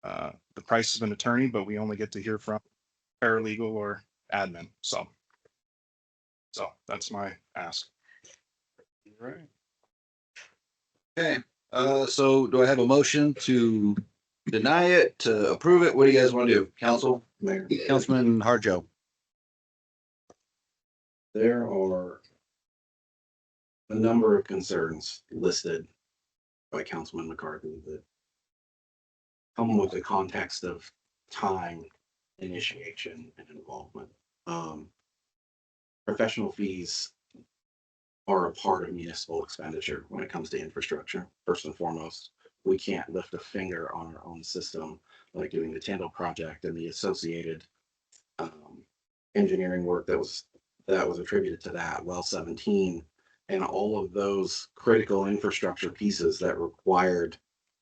the price of an attorney, but we only get to hear from paralegal or admin. So that's my ask. All right. Okay, so do I have a motion to deny it, to approve it? What do you guys want to do? Council, Mayor, Councilman Harjo? there are a number of concerns listed by Councilman McCarthy that come with the context of time, initiation, and involvement. Professional fees are a part of municipal expenditure when it comes to infrastructure. First and foremost, we can't lift a finger on our own system, like doing the Tandle project and the associated engineering work that was attributed to that, well 17, and all of those critical infrastructure pieces that required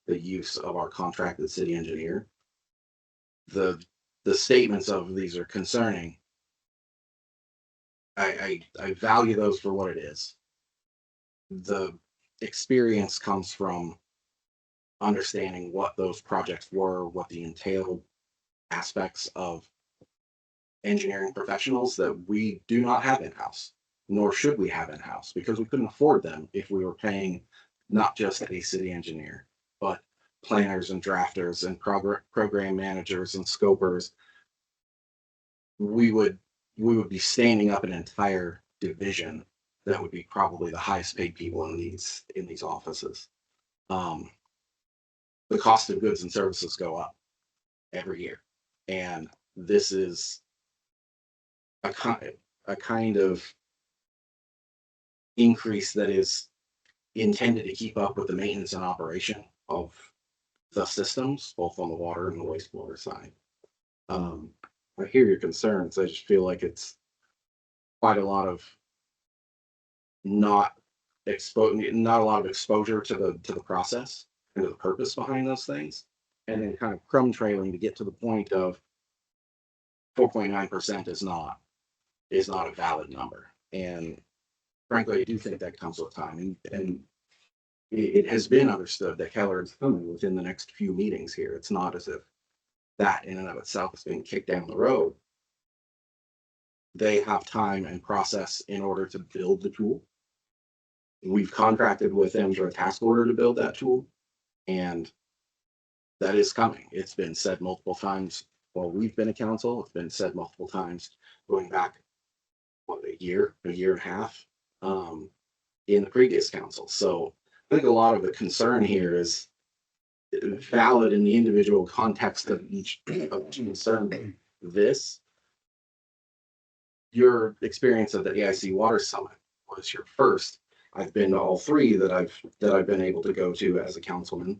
the use of our contracted city engineer. The statements of these are concerning. I value those for what it is. The experience comes from understanding what those projects were, what the entailed aspects of engineering professionals that we do not have in-house, nor should we have in-house, because we couldn't afford them if we were paying not just a city engineer, but planners and drafters and program managers and scopers. We would be standing up an entire division that would be probably the highest paid people in these offices. The cost of goods and services go up every year, and this is a kind of increase that is intended to keep up with the maintenance and operation of the systems, both on the water and the wastewater side. I hear your concerns. I just feel like it's quite a lot of not a lot of exposure to the process and to the purpose behind those things, and then kind of crumb trailing to get to the point of 4.9% is not a valid number. And frankly, I do think that comes with time, and it has been understood that Keller is coming within the next few meetings here. It's not as if that in and of itself is being kicked down the road. They have time and process in order to build the tool. We've contracted with them for a task order to build that tool, and that is coming. It's been said multiple times while we've been a council. It's been said multiple times going back, a year and a half, in the previous council. So I think a lot of the concern here is valid in the individual context of each concern. Your experience at the AIC Water Summit was your first. I've been to all three that I've been able to go to as a councilman.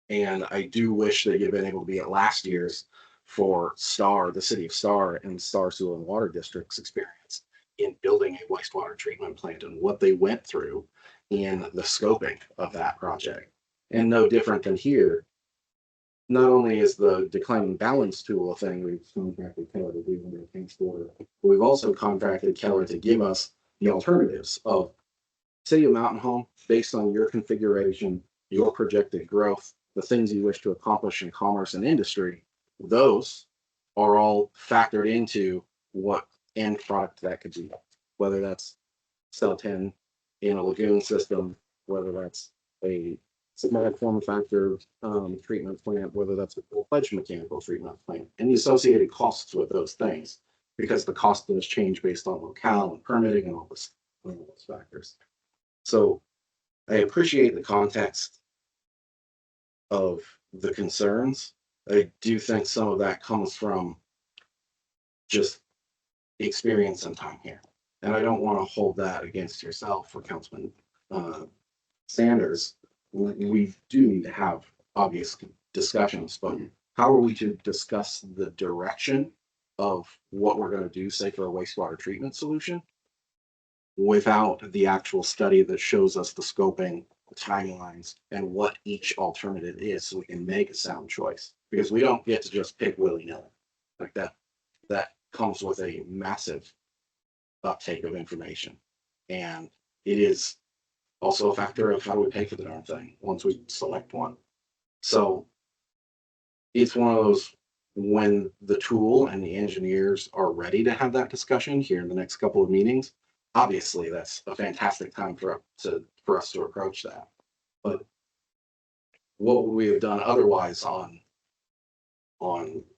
And I do wish that you'd been able to be at last year's for Star, the city of Star, and Star Sewer and Water District's experience in building a wastewater treatment plant and what they went through in the scoping of that project. And no different than here, not only is the declining balance tool a thing we've contracted Keller to do under a task order, but we've also contracted Keller to give us the alternatives of City of Mountain Home based on your configuration, your projected growth, the things you wish to accomplish in commerce and industry. Those are all factored into what end product that could be, whether that's cell 10 in a lagoon system, whether that's a small form factor treatment plant, whether that's a full-fledged mechanical treatment plant, and the associated costs with those things, because the cost does change based on locale and permitting and all those factors. So I appreciate the context of the concerns. I do think some of that comes from just experience and time here. And I don't want to hold that against yourself or Councilman Sanders. We do need to have obvious discussions, but how are we to discuss the direction of what we're going to do, say for a wastewater treatment solution, without the actual study that shows us the scoping, the timelines, and what each alternative is, so we can make a sound choice? Because we don't get to just pick willy-nilly like that. That comes with a massive uptake of information, and it is also a factor of how do we pay for the darn thing once we select one. So it's one of those, when the tool and the engineers are ready to have that discussion here in the next couple of meetings, obviously that's a fantastic time for us to approach that. But what would we have done otherwise on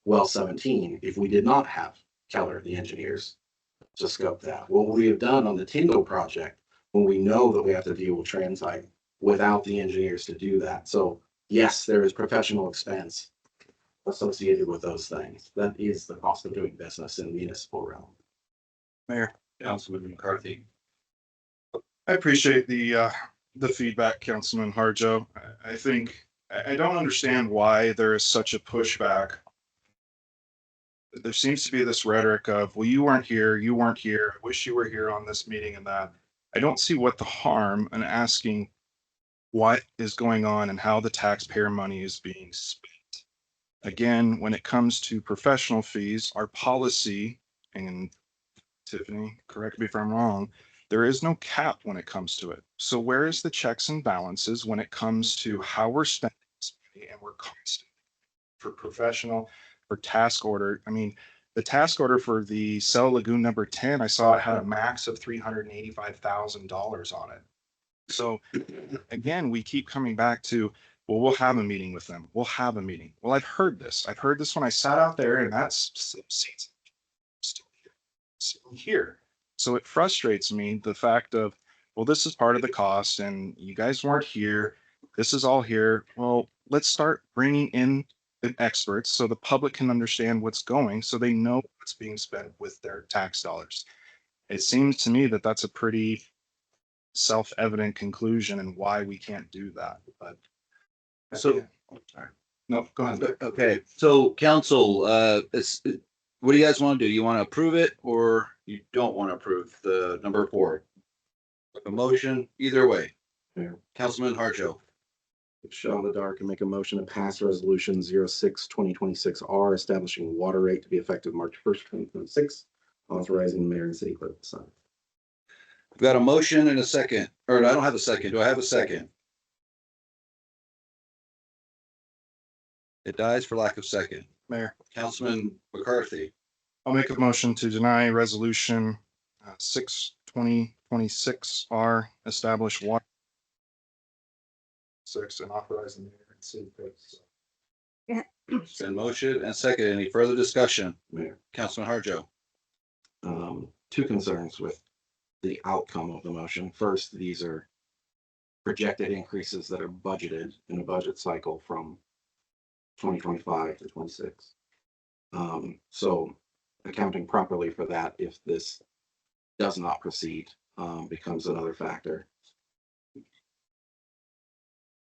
well 17 if we did not have Keller, the engineers, to scope that? What would we have done on the Tyndall project when we know that we have to deal with transite without the engineers to do that? So yes, there is professional expense associated with those things. That is the cost of doing business in the municipal realm. Mayor, Councilman McCarthy. I appreciate the feedback, Councilman Harjo. I think, I don't understand why there is such a pushback. There seems to be this rhetoric of, well, you weren't here, I wish you were here on this meeting and that. I don't see what the harm in asking what is going on and how the taxpayer money is being spent. Again, when it comes to professional fees, our policy, and Tiffany, correct me if I'm wrong, there is no cap when it comes to it. So where is the checks and balances when it comes to how we're spending this money? And we're constant for professional, for task order. I mean, the task order for the Cell Lagoon number 10, I saw it had a max of $385,000 on it. So again, we keep coming back to, well, we'll have a meeting with them. We'll have a meeting. Well, I've heard this. I've heard this when I sat out there, and that's seats still here. So it frustrates me, the fact of, well, this is part of the cost and you guys weren't here. This is all here. Well, let's start bringing in the experts so the public can understand what's going, so they know what's being spent with their tax dollars. It seems to me that that's a pretty self-evident conclusion and why we can't do that, but. So, Sorry. No, go ahead. okay, so council, what do you guys want to do? You want to approve it or you don't want to approve the number 4? A motion, either way. Yeah. Councilman Harjo. Shot in the dark and make a motion to pass resolution 06/2026R establishing water rate to be effective March 1st, 2026, authorizing the mayor and city clerk to sign. We've got a motion and a second, or I don't have a second. Do I have a second? It dies for lack of second. Mayor, Councilman McCarthy. I'll make a motion to deny resolution 6/2026R, establish water 6 and authorize the mayor and city clerk. And motion and second. Any further discussion? Mayor, Councilman Harjo. two concerns with the outcome of the motion. First, these are projected increases that are budgeted in a budget cycle from 2025 to 26. So accounting properly for that, if this does not proceed, becomes another factor.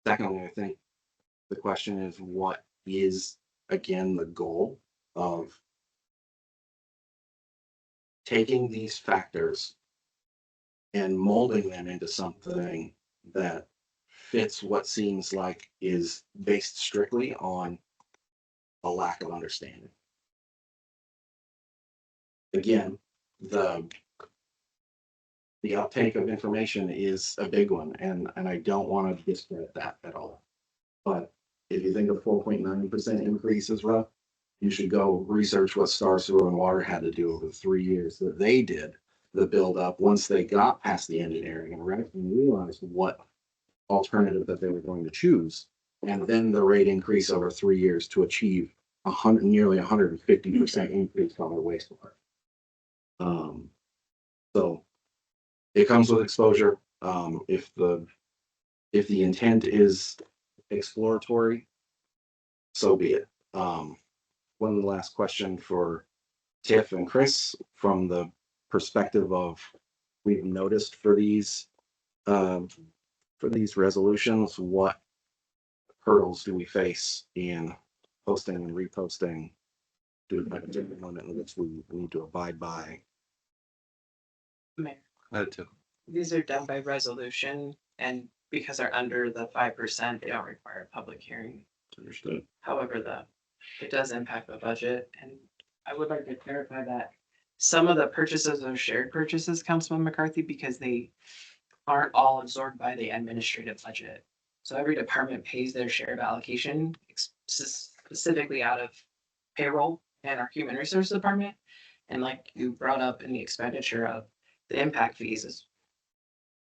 Secondly, I think the question is, what is, again, the goal of taking these factors and molding them into something that fits what seems like is based strictly on a lack of understanding. Again, the uptake of information is a big one, and I don't want to discredit that at all. But if you think a 4.9% increase is rough, you should go research what Star Sewer and Water had to do over the 3 years that they did the build up once they got past the engineering and realized what alternative that they were going to choose, and then the rate increase over 3 years to achieve nearly 150% increase on their wastewater. So it comes with exposure. If the intent is exploratory, so be it. One last question for Tiff and Chris from the perspective of, we've noticed for these resolutions, what hurdles do we face in posting and reposting? Do we have a different limit in which we need to abide by? Mayor, Too. these are done by resolution, and because they're under the 5%, they don't require a public hearing. Understood. However, it does impact the budget, and I would like to clarify that some of the purchases are shared purchases, Councilman McCarthy, because they aren't all absorbed by the administrative budget. So every department pays their share of allocation specifically out of payroll and our human resource department. And like you brought up in the expenditure of the impact fees, is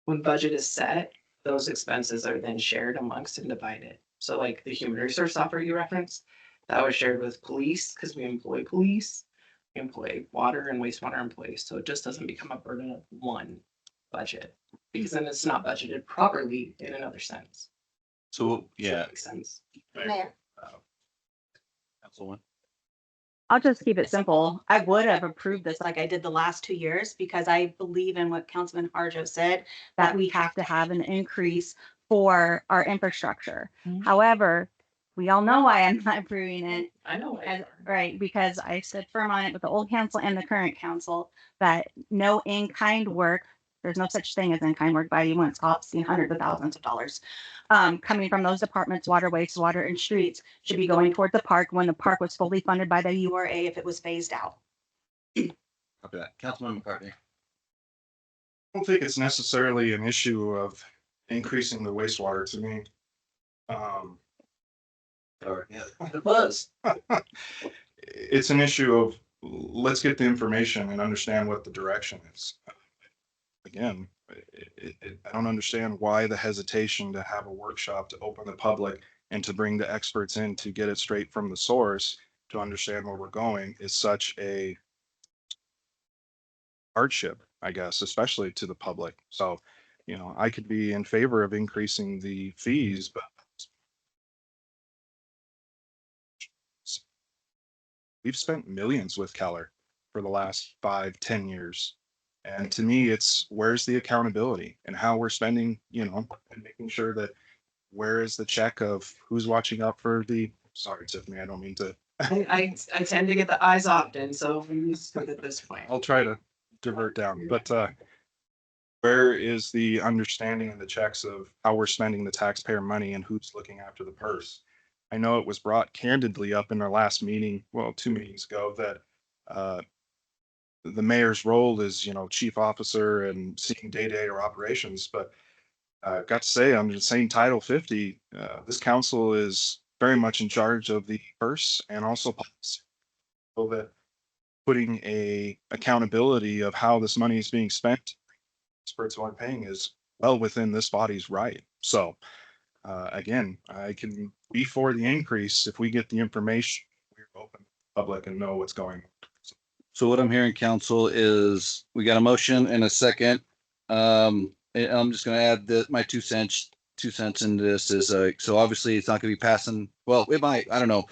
when budget is set, those expenses are then shared amongst and divided. So like the human resource software you referenced, that was shared with police because we employ police, we employ water and wastewater employees. So it just doesn't become a burden of one budget because then it's not budgeted properly in another sense. So, yeah. Makes sense. Mayor. Councilwoman. I'll just keep it simple. I would have approved this like I did the last 2 years because I believe in what Councilman Harjo said, that we have to have an increase for our infrastructure. Mhm. However, we all know why I'm not approving it. I know. Right, because I stood firm on it with the old council and the current council that no in-kind work, there's no such thing as in-kind work by anyone. It's costing hundreds of thousands of dollars. Coming from those departments, water, wastewater, and streets should be going toward the park when the park was fully funded by the URA if it was phased out. Copy that. Councilman McCartney. I don't think it's necessarily an issue of increasing the wastewater to me. Or, yeah, it was. It's an issue of let's get the information and understand what the direction is. Again, I don't understand why the hesitation to have a workshop to open the public and to bring the experts in to get it straight from the source to understand where we're going is such a hardship, I guess, especially to the public. So, I could be in favor of increasing the fees, but we've spent millions with Keller for the last 5-10 years. And to me, it's where's the accountability and how we're spending, and making sure that where is the check of who's watching out for sorry, Tiffany, I don't mean to. I tend to get the eyes often, so we just put it at this point. I'll try to divert down, but where is the understanding and the checks of how we're spending the taxpayer money and who's looking after the purse? I know it was brought candidly up in our last meeting, well, 2 meetings ago, that the mayor's role is, chief officer and seeing day-to-day operations. But I've got to say, under the same Title 50, this council is very much in charge of the purse and also policy. So that putting a accountability of how this money is being spent, experts who aren't paying, is well within this body's right. So again, I can be for the increase if we get the information, we're open to the public and know what's going on. So what I'm hearing, council, is we got a motion and a second. And I'm just gonna add my 2 cents into this is, so obviously it's not gonna be passing. Well, it might, I don't know.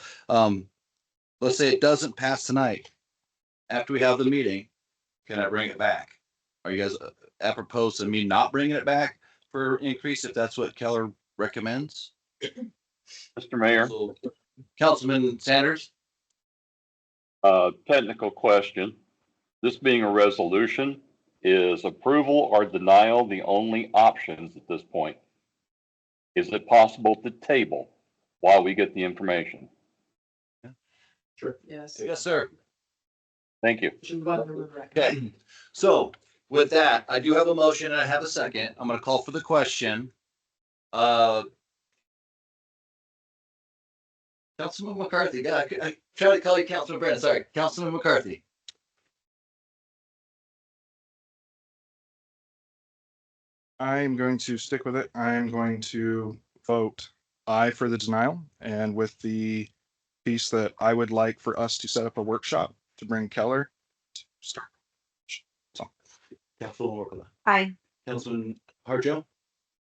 Let's say it doesn't pass tonight. After we have the meeting, can I bring it back? Are you guys apropos to me not bringing it back for increase if that's what Keller recommends? Mr. Mayor, So, Councilman Sanders? technical question. This being a resolution, is approval or denial the only options at this point? Is it possible to table while we get the information? Sure. Yes. Yes, sir. Thank you. Okay, so with that, I do have a motion and I have a second. I'm gonna call for the question. Councilman McCarthy, I try to call you Councilman Brandon, sorry, Councilman McCarthy. I'm going to stick with it. I'm going to vote aye for the denial, and with the piece that I would like for us to set up a workshop to bring Keller to start. So, Councilman Workla. Aye. Councilman Harjo.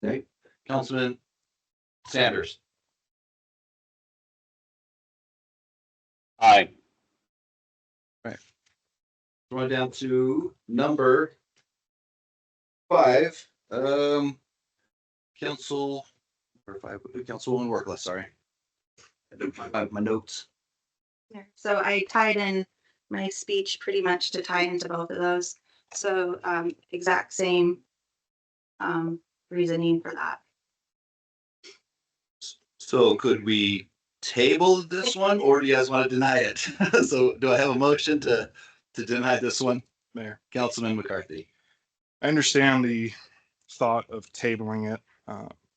Okay. Councilman Sanders. Aye. Going down to number 5. Councilwoman Workla, sorry. I don't find my notes. So I tied in my speech pretty much to tie into both of those. So exact same reasoning for that. So could we table this one, or do you guys want to deny it? So do I have a motion to deny this one? Mayor, Councilman McCarthy. I understand the thought of tabling it.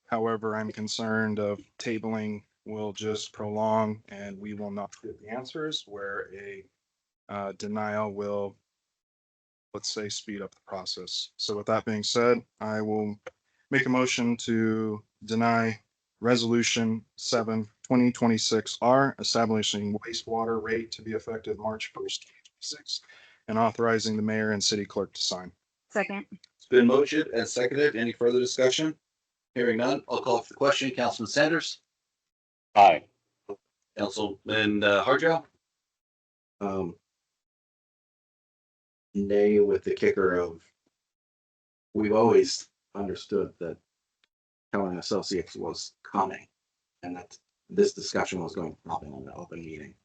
However, I'm concerned of tabling will just prolong and we will not get the answers, where a denial will, let's say, speed up the process. So with that being said, I will Make a motion to deny resolution 7/2026 establishing wastewater rate to be effective March 1st, 2026, and authorizing the mayor and city clerk to sign. Second. It's been motioned and seconded. Any further discussion? Hearing none, I'll call for the question. Councilman Sanders, Aye. Councilman Harjo, Nay, with the kicker of, we've always understood that Keller and Associates was coming and that this discussion was going to happen in an open meeting.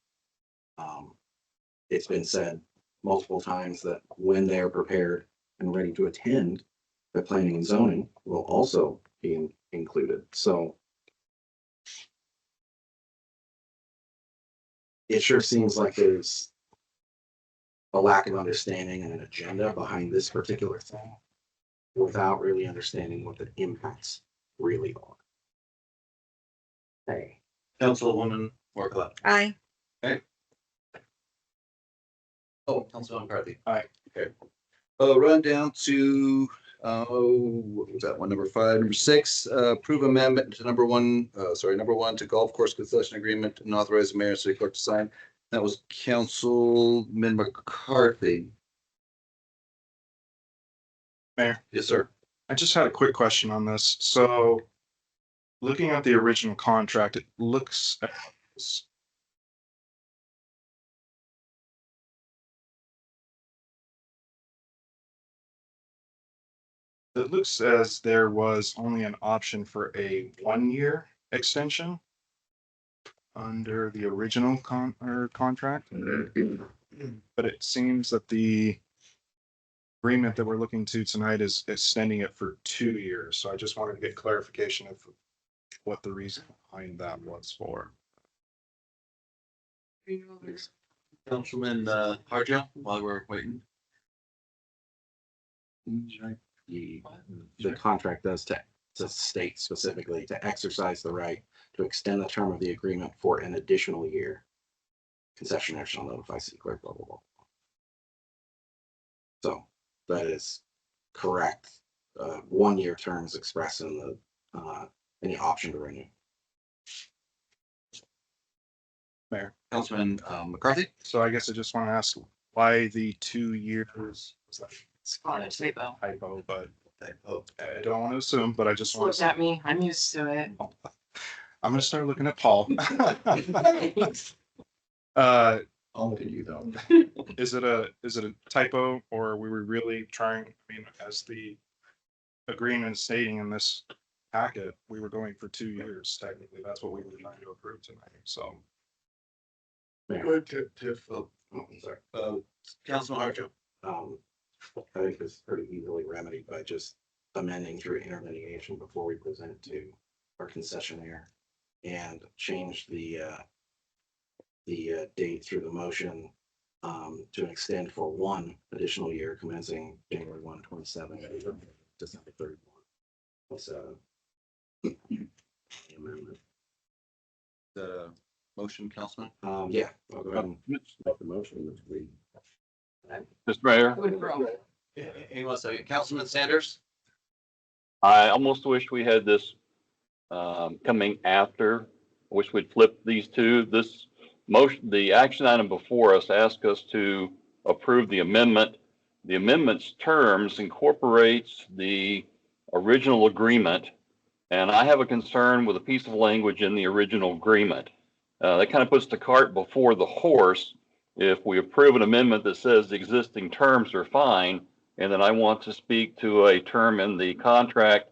It's been said multiple times that when they're prepared and ready to attend, the planning and zoning will also be included. So it sure seems like there's a lack of understanding and an agenda behind this particular thing without really understanding what the impacts really are. Hey. Councilwoman Morcott. Aye. Oh, Councilman McCarthy. Aye. Okay. Run down to, what was that one, number 5, number 6, approve amendment to number 1 to golf course concession agreement and authorize the mayor and city clerk to sign. That was Councilman McCarthy. Mayor, Yes, sir. I just had a quick question on this. So looking at the original contract, it looks as there was only an option for a 1-year extension under the original contract. But it seems that the agreement that we're looking to tonight is extending it for 2 years. So I just wanted to get clarification of what the reason behind that was for. Councilman Harjo, while we're waiting. The contract does to state specifically to exercise the right to extend the term of the agreement for an additional year. Concessionaire shall notify city clerk, blah, blah, blah. So that is correct. 1-year terms expressed in the any option to renew. Mayor. Councilman McCarthy. So I guess I just want to ask why the 2 years was that It's called a typo. typo, but I don't want to assume, but I just want Look to. at me, I'm used to it. I'm gonna start looking at Paul. I'll look at you though. Is it a typo, or were we really trying? I mean, as the agreement stating in this packet, we were going for 2 years. Technically, that's what we were trying to approve tonight. So I'm sorry. Councilman Harjo. I think it's pretty easily remedied by just amending through interlineation before we present it to our concessionaire and change the date through the motion to extend for 1 additional year commencing January 1, 27, December 31. So amendment. The motion, Councilman. Yeah, I'll go ahead and make the motion. Which we Mr. Mayor, Anyone second? Councilman Sanders. I almost wish we had this coming after. I wish we'd flip these two. This motion, the action item before us asks us to approve the amendment. The amendment's terms incorporates the original agreement, and I have a concern with a piece of language in the original agreement. That kind of puts the cart before the horse. If we approve an amendment that says the existing terms are fine, and then I want to speak to a term in the contract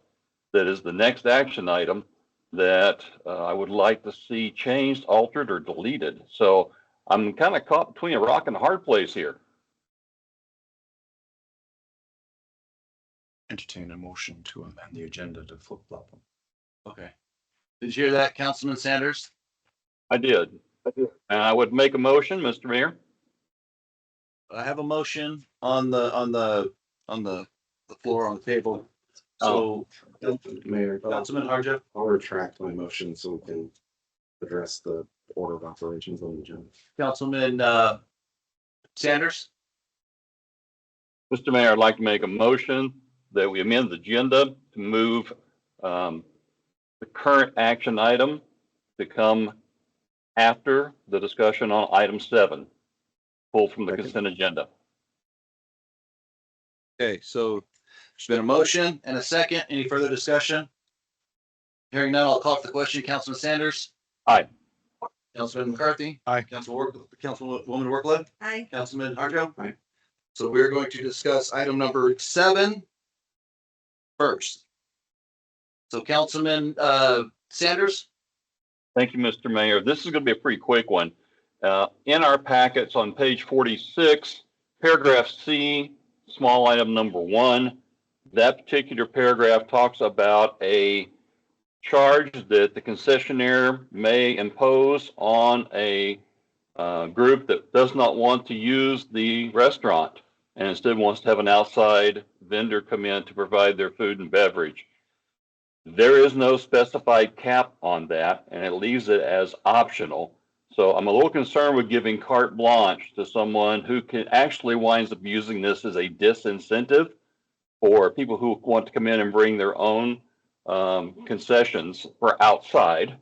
that is the next action item that I would like to see changed, altered, or deleted. So I'm kind of caught between a rock and a hard place here. Entertain a motion to amend the agenda to flip flop them. Okay. Did you hear that, Councilman Sanders? I did. And I would make a motion, Mr. Mayor. I have a motion on the floor on the table. So, Mayor, Councilman Harjo. I'll retract my motion so we can address the order of operations on the agenda. Councilman Sanders. Mr. Mayor, I'd like to make a motion that we amend the agenda to move the current action item to come after the discussion on item 7, pulled from the consent agenda. Okay, so there's been a motion and a second. Any further discussion? Hearing none, I'll call for the question. Councilman Sanders? Aye. Councilman McCarthy? Aye. Councilwoman Workload? Aye. Councilman Harjo? Aye. So we're going to discuss item number 7 first. So Councilman Sanders? Thank you, Mr. Mayor. This is going to be a pretty quick one. In our packets on page 46, paragraph C, small item number 1, that particular paragraph talks about a charge that the concessionaire may impose on a group that does not want to use the restaurant and instead wants to have an outside vendor come in to provide their food and beverage. There is no specified cap on that, and it leaves it as optional. So I'm a little concerned with giving carte blanche to someone who can actually winds up using this as a disincentive for people who want to come in and bring their own concessions for outside.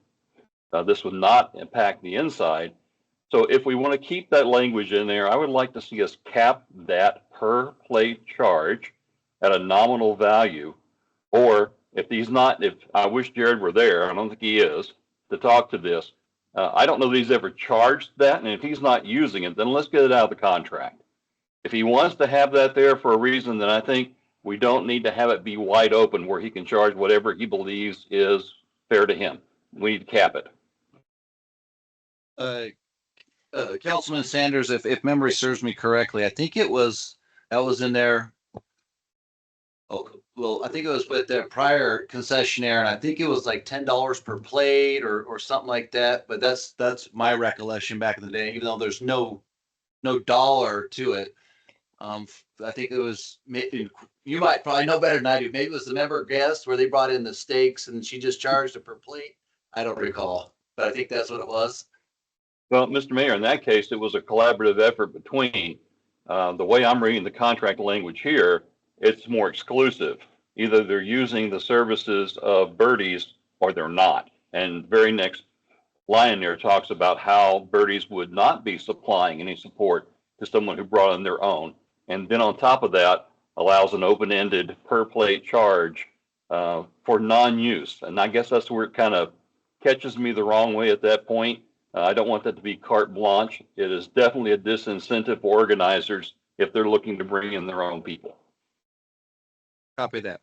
This would not impact the inside. So if we want to keep that language in there, I would like to see us cap that per plate charge at a nominal value. Or if I wish Jared were there, I don't think he is, to talk to this. I don't know that he's ever charged that, and if he's not using it, then let's get it out of the contract. If he wants to have that there for a reason, then I think we don't need to have it be wide open where he can charge whatever he believes is fair to him. We need to cap it. Councilman Sanders, if memory serves me correctly, I think that was in there. Oh, well, I think it was with the prior concessionaire, and I think it was like $10 per plate or something like that. But that's my recollection back in the day, even though there's no dollar to it. I think it was, you might probably know better than I do. Maybe it was the member guest where they brought in the steaks and she just charged it per plate. I don't recall, but I think that's what it was. Well, Mr. Mayor, in that case, it was a collaborative effort between, the way I'm reading the contract language here, it's more exclusive. Either they're using the services of Birdies or they're not. And very next line there talks about how Birdies would not be supplying any support to someone who brought in their own. And then on top of that, allows an open-ended per plate charge for non-use. And I guess that's where it kind of catches me the wrong way at that point. I don't want that to be carte blanche. It is definitely a disincentive for organizers if they're looking to bring in their own people. Copy that.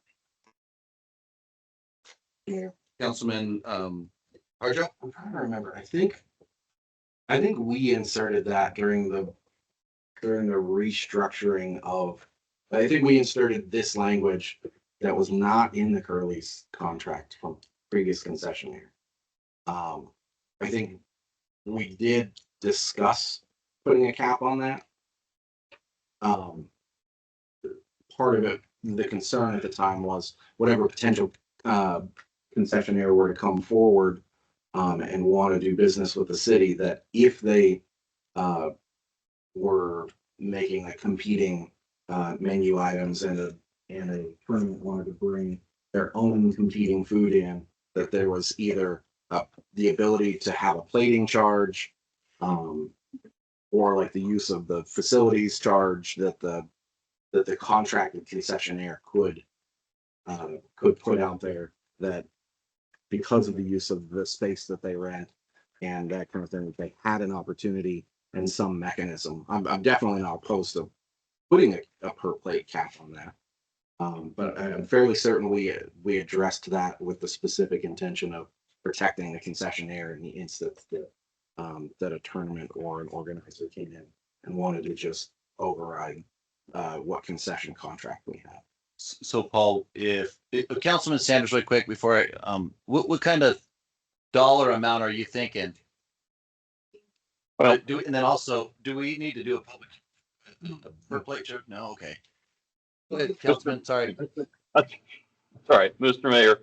Yeah. Councilman Harjo? I'm trying to remember. I think we inserted that during the restructuring of. I think we inserted this language that was not in the Curly's contract from previous concessionaire. I think we did discuss putting a cap on that. Part of it, the concern at the time was whatever potential concessionaire were to come forward and want to do business with the city, that if they were making a competing menu items and a tournament wanted to bring their own competing food in, that there was either the ability to have a plating charge or like the use of the facilities charge that the contracted concessionaire could put out there, that because of the use of the space that they rent and that kind of thing, that they had an opportunity and some mechanism. I'm definitely not opposed to putting a per plate cap on that. But I'm fairly certain we addressed that with the specific intention of protecting the concessionaire in the instance that a tournament or an organizer came in and wanted to just override what concession contract we have. So Paul, if Councilman Sanders, really quick before what kind of dollar amount are you thinking? Well, And then also, do we need to do a public per plate charge? No, okay. Go ahead, Councilman. Sorry. That's all right, Mr. Mayor.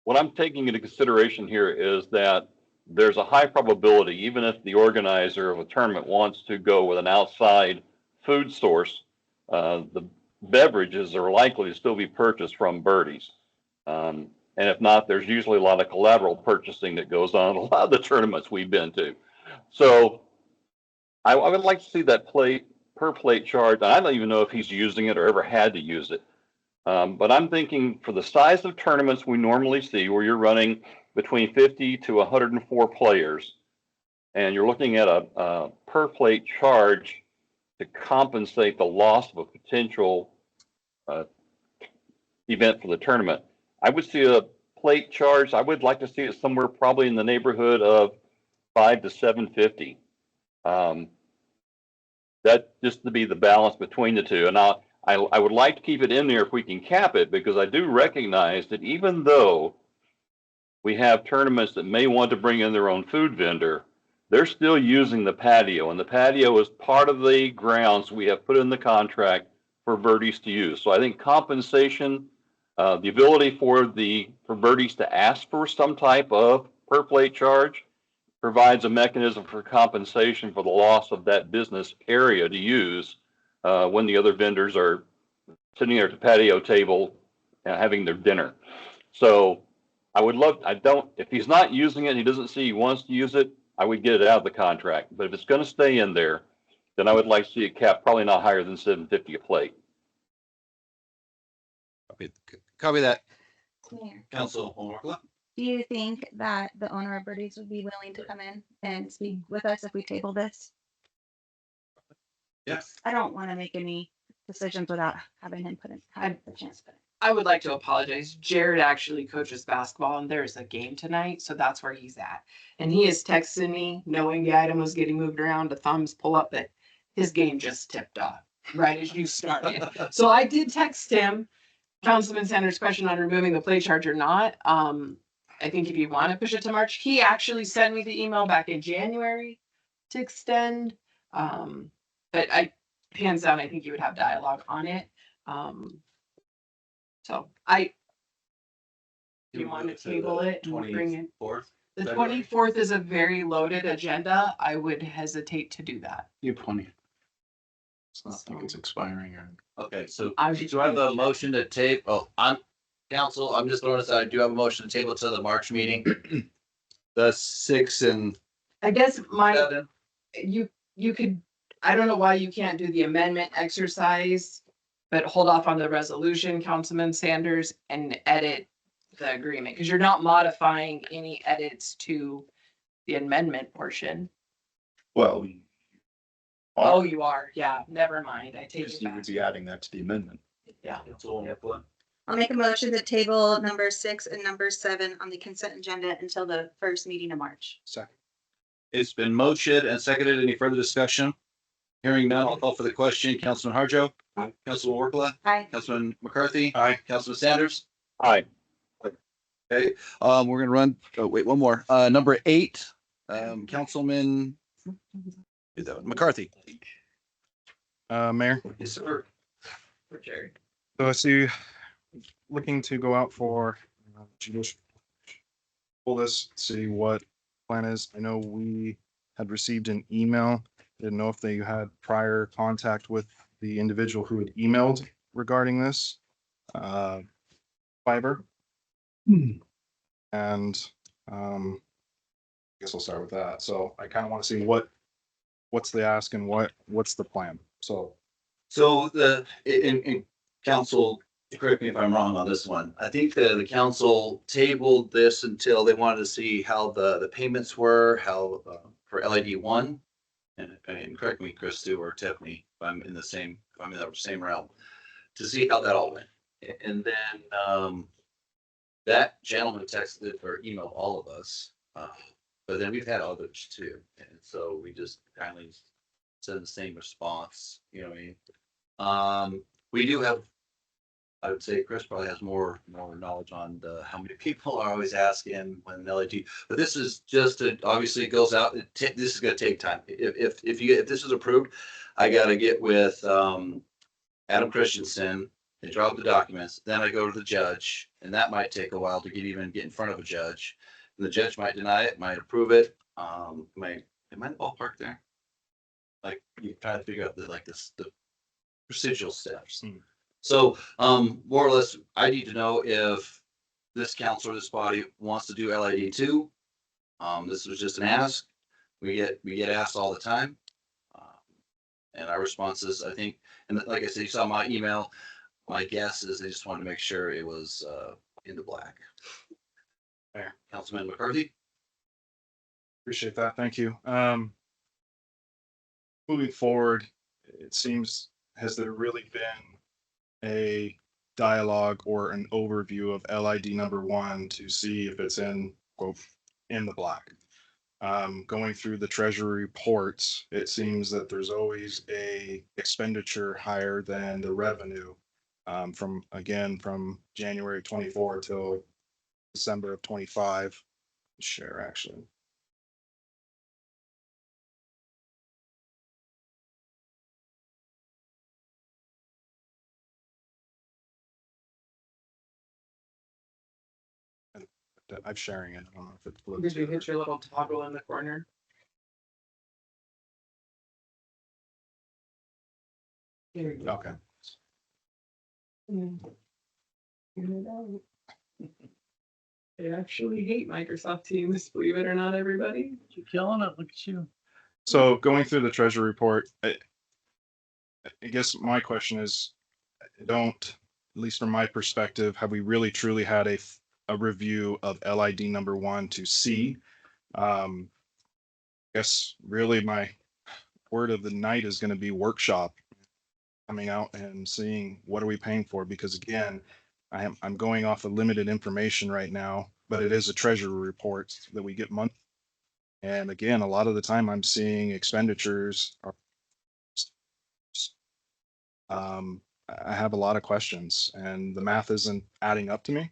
What I'm taking into consideration here is that there's a high probability, even if the organizer of a tournament wants to go with an outside food source, the beverages are likely to still be purchased from Birdies. And if not, there's usually a lot of collateral purchasing that goes on at a lot of the tournaments we've been to. So I would like to see that per plate charge. I don't even know if he's using it or ever had to use it. But I'm thinking for the size of tournaments we normally see, where you're running between 50 to 104 players, and you're looking at a per plate charge to compensate the loss of a potential event for the tournament. I would see a plate charge. I would like to see it somewhere probably in the neighborhood of $5 to $7.50. That just to be the balance between the two. And I would like to keep it in there if we can cap it, because I do recognize that even though we have tournaments that may want to bring in their own food vendor, they're still using the patio, and the patio is part of the grounds we have put in the contract for birdies to use. So I think compensation, the ability for birdies to ask for some type of per plate charge, provides a mechanism for compensation for the loss of that business area to use when the other vendors are sitting there at the patio table and having their dinner. So if he's not using it, he doesn't see he wants to use it, I would get it out of the contract. But if it's going to stay in there, then I would like to see it capped probably not higher than $7.50 a plate. Copy that. Mayor, Council Orkla. do you think that the owner of Birdies would be willing to come in and speak with us if we table this? Yes. I don't want to make any decisions without having him have the chance to put it. I would like to apologize. Jared actually coaches basketball and there's a game tonight, so that's where he's at. And he is texting me, knowing the item was getting moved around, the thumbs pull up that his game just tipped off right as you started. So I did text him, Councilman Sanders' question on removing the play charge or not. I think if you want to push it to March, he actually sent me the email back in January to extend. But hands down, I think you would have dialogue on it. So you want to table it and bring it. 24th. The 24th is a very loaded agenda. I would hesitate to do that. You have 20. It's not like it's expiring or. Okay, so I do I have a motion to tape? Oh, I'm council. I'm just throwing this out. I do have a motion to table to the March meeting. The 6 and I guess 7. you could, I don't know why you can't do the amendment exercise, but hold off on the resolution, Councilman Sanders, and edit the agreement, because you're not modifying any edits to the amendment portion. Well. Oh, you are. Yeah, never mind. I take it You would back. be adding that to the amendment. Yeah. Council Orkla. I'll make a motion to table number 6 and number 7 on the consent agenda until the first meeting of March. Second. It's been motioned and seconded. Any further discussion? Hearing none, I'll call for the question. Councilman Harjo. Aye. Councilman Orkla. Aye. Councilman McCarthy. Aye. Councilman Sanders. Aye. Okay, we're gonna run, oh, wait, one more. Number 8, Councilman McCarthy. Mayor, Yes, sir. For Jerry. so I see looking to go out for judicial. Pull this, see what plan is. I know we had received an email. Didn't know if they had prior contact with the individual who had emailed regarding this. Fiber. And I guess I'll start with that. So I kind of want to see what's the ask and what's the plan. So In council, correct me if I'm wrong on this one. I think the council tabled this until they wanted to see how the payments were, how for LID 1. And correct me, Chris, too, or Tiffany, if I'm in the same realm, to see how that all went. And then that gentleman texted or emailed all of us, but then we've had others too. And so we just kindly send the same response, you know what I mean? We do have, I would say Chris probably has more knowledge on how many people are always asking when LAT, but this is just, obviously it goes out, this is gonna take time. If this is approved, I gotta get with Adam Christensen, they drop the documents, then I go to the judge, and that might take a while to get in front of a judge. And the judge might deny it, might approve it, am I in the ballpark there? Like, you try to figure out the procedural steps. So, more or less, I need to know if this council or this body wants to do LID two. This was just an ask. We get asked all the time. And our responses, I think, and like I said, you saw my email, my guess is they just wanted to make sure it was, in the black. Fair. Councilman McCarthy? Appreciate that. Thank you. Moving forward, it seems, has there really been a dialogue or an overview of LID number one to see if it's in, quote, in the black? Going through the treasury reports, it seems that there's always a expenditure higher than the revenue. From January 24 till December of 25. Share actually. I'm sharing it. I don't know if it's. Did you hit your little toggle in the corner? There you go. Okay. They actually hate Microsoft Teams, believe it or not, everybody. You're killing it. Look at you. So going through the treasury report, I guess my question is, at least from my perspective, have we really truly had a review of LID number one to see? Guess really my word of the night is going to be workshop, coming out and seeing what are we paying for, because again, I'm going off of limited information right now, but it is a treasury report that we get monthly. And again, a lot of the time I'm seeing expenditures I have a lot of questions and the math isn't adding up to me.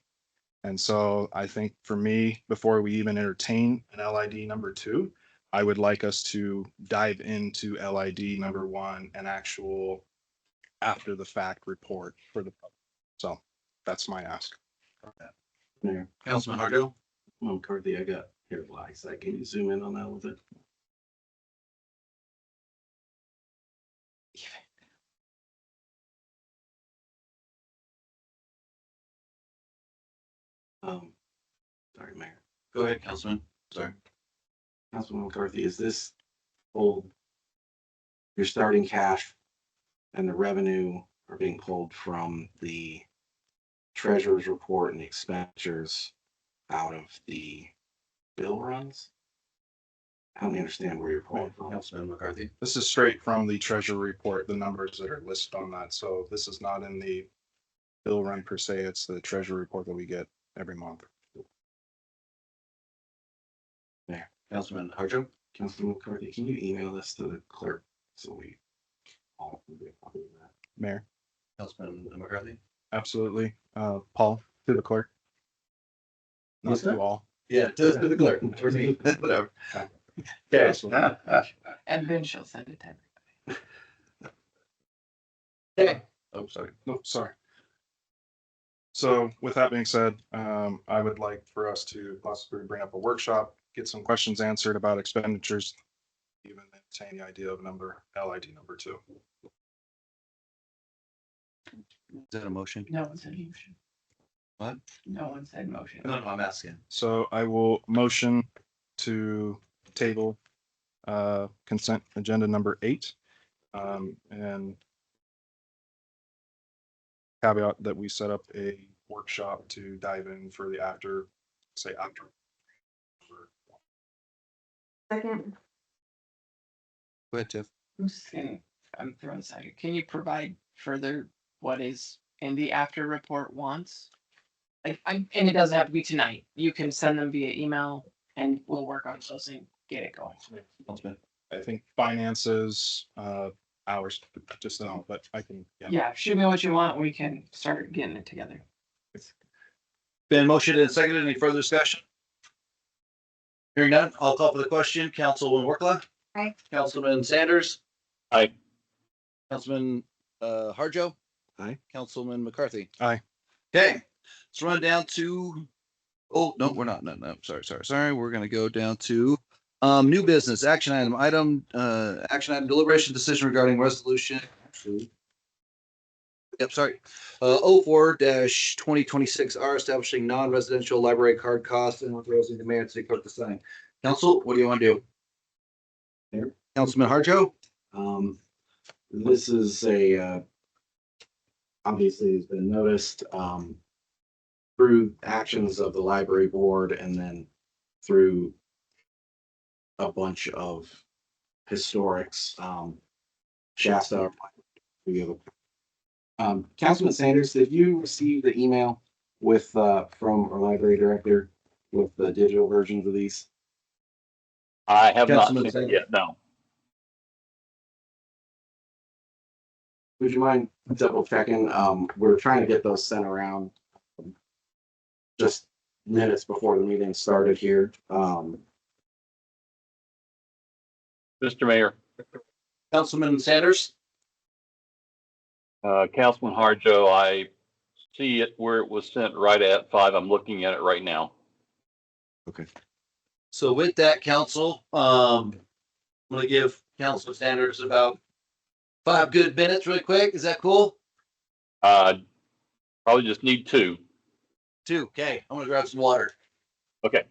And so I think for me, before we even entertain an LID number two, I would like us to dive into LID number one, an actual after the fact report for the public. So that's my ask. Mayor, Councilman Harjo? McCarthy, I got here black. So can you zoom in on that a little bit? Sorry, Mayor. Go ahead, Councilman. Sorry. Councilman McCarthy, is this pulled? Your starting cash and the revenue are being pulled from the treasurer's report and the expenditures out of the bill runs? Help me understand where you're pulling from. Councilman McCarthy? This is straight from the treasury report, the numbers that are listed on that. So this is not in the bill run per se. It's the treasury report that we get every month. There. Councilman Harjo? Councilman McCarthy, can you email this to the clerk so we all can be a copy of that? Mayor, Councilman McCarthy? absolutely. Paul, to the clerk. Not What's that? to all. Yeah, to the clerk, for me, whatever. Okay. And then she'll send it to everybody. Okay. Oh, sorry. No, sorry. So with that being said, I would like for us to possibly bring up a workshop, get some questions answered about expenditures, even entertain the idea of LID number two. Is that a motion? No one said motion. What? No one said motion. No, I'm asking. So I will motion to table consent agenda number 8. And caveat that we set up a workshop to dive in for the after. Second. Go ahead, Tiff. I'm throwing this out here. Can you provide further what is in the after report wants? And it doesn't have to be tonight. You can send them via email and we'll work on those and get it going. I think finances, hours, just now, but I can. Yeah, shoot me what you want. We can start getting it together. Been motioned and seconded. Any further discussion? Hearing none, I'll call for the question. Councilwoman Workla? Aye. Councilman Sanders? Aye. Councilman Harjo? Aye. Councilman McCarthy? Aye. Okay, let's run down to, oh, no, we're not. No, sorry. We're gonna go down to new business, action item deliberation decision regarding resolution. Yep, sorry. 04-2026R, establishing non-residential library card costs and authorizing the mayor and city clerk to sign. Council, what do you want to do? Mayor? Councilman Harjo? This is obviously has been noticed, through actions of the library board and then through a bunch of historics, Shasta. Councilman Sanders, did you receive the email with, from our library director with the digital versions of these? I have not Councilman seen it yet, no. Would you mind double checking? We're trying to get those sent around just minutes before the meeting started here. Mr. Mayor, Councilman Sanders? Councilman Harjo, I see it where it was sent right at 5. I'm looking at it right now. Okay. So with that, council, I'm gonna give Councilman Sanders about 5 good minutes really quick. Is that cool? Probably just need 2. 2. Okay, I'm gonna grab some water. Okay.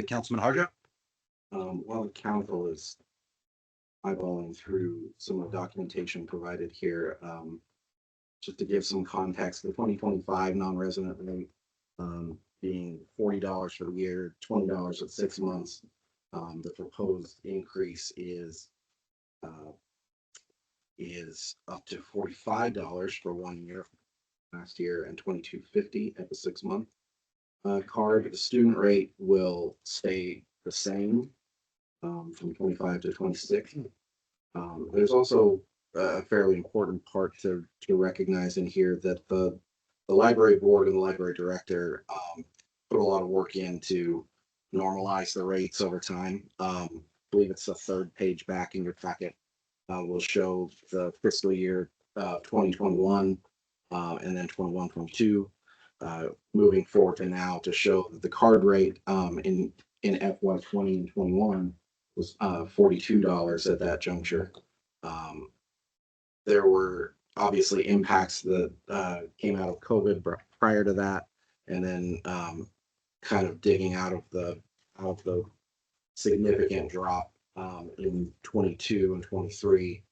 Councilman Harjo? While the council is eyeballing through some of the documentation provided here, just to give some context, the 2025 non-resident rate being $40 for the year, $20 at 6 months. The proposed increase is up to $45 for 1 year last year and $22.50 at the 6 month card. The student rate will stay the same from 25 to 26. There's also a fairly important part to recognize in here that the library board and the library director put a lot of work in to normalize the rates over time. I believe it's the 3rd page back in your packet. Will show the fiscal year 2021 and then 21, 22 moving forward to now to show that the card rate in FY 20 and 21 was $42 at that juncture. There were obviously impacts that came out of COVID prior to that, and then kind of digging out of the significant drop in 22 and 23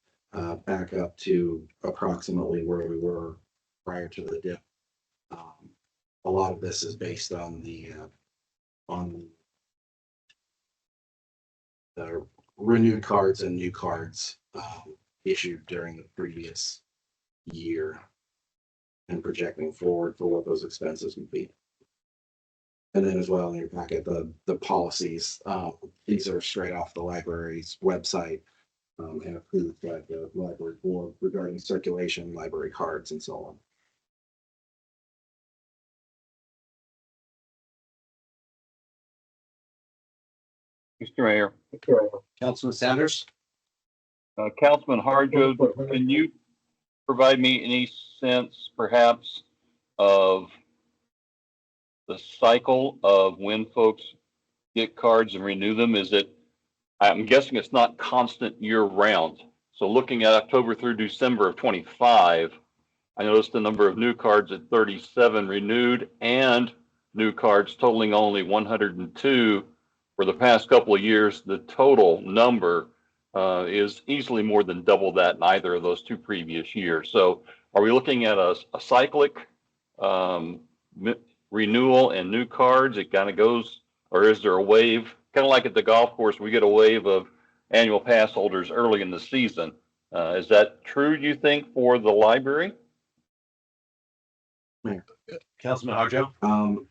back up to approximately where we were prior to the dip. A lot of this is based on the renewed cards and new cards issued during the previous year and projecting forward for what those expenses would be. And then as well in your packet, the policies, these are straight off the library's website and approved by the library board regarding circulation, library cards, and so on. Mr. Mayor, Councilman Sanders? Councilman Harjo, can you provide me any sense perhaps of the cycle of when folks get cards and renew them? Is it, I'm guessing it's not constant year round. So looking at October through December of 25, I noticed the number of new cards at 37 renewed and new cards totaling only 102. For the past couple of years, the total number is easily more than double that in either of those 2 previous years. So are we looking at a cyclic renewal and new cards? It kind of goes, or is there a wave? Kind of like at the golf course, we get a wave of annual pass holders early in the season. Is that true, you think, for the library? Councilman Harjo?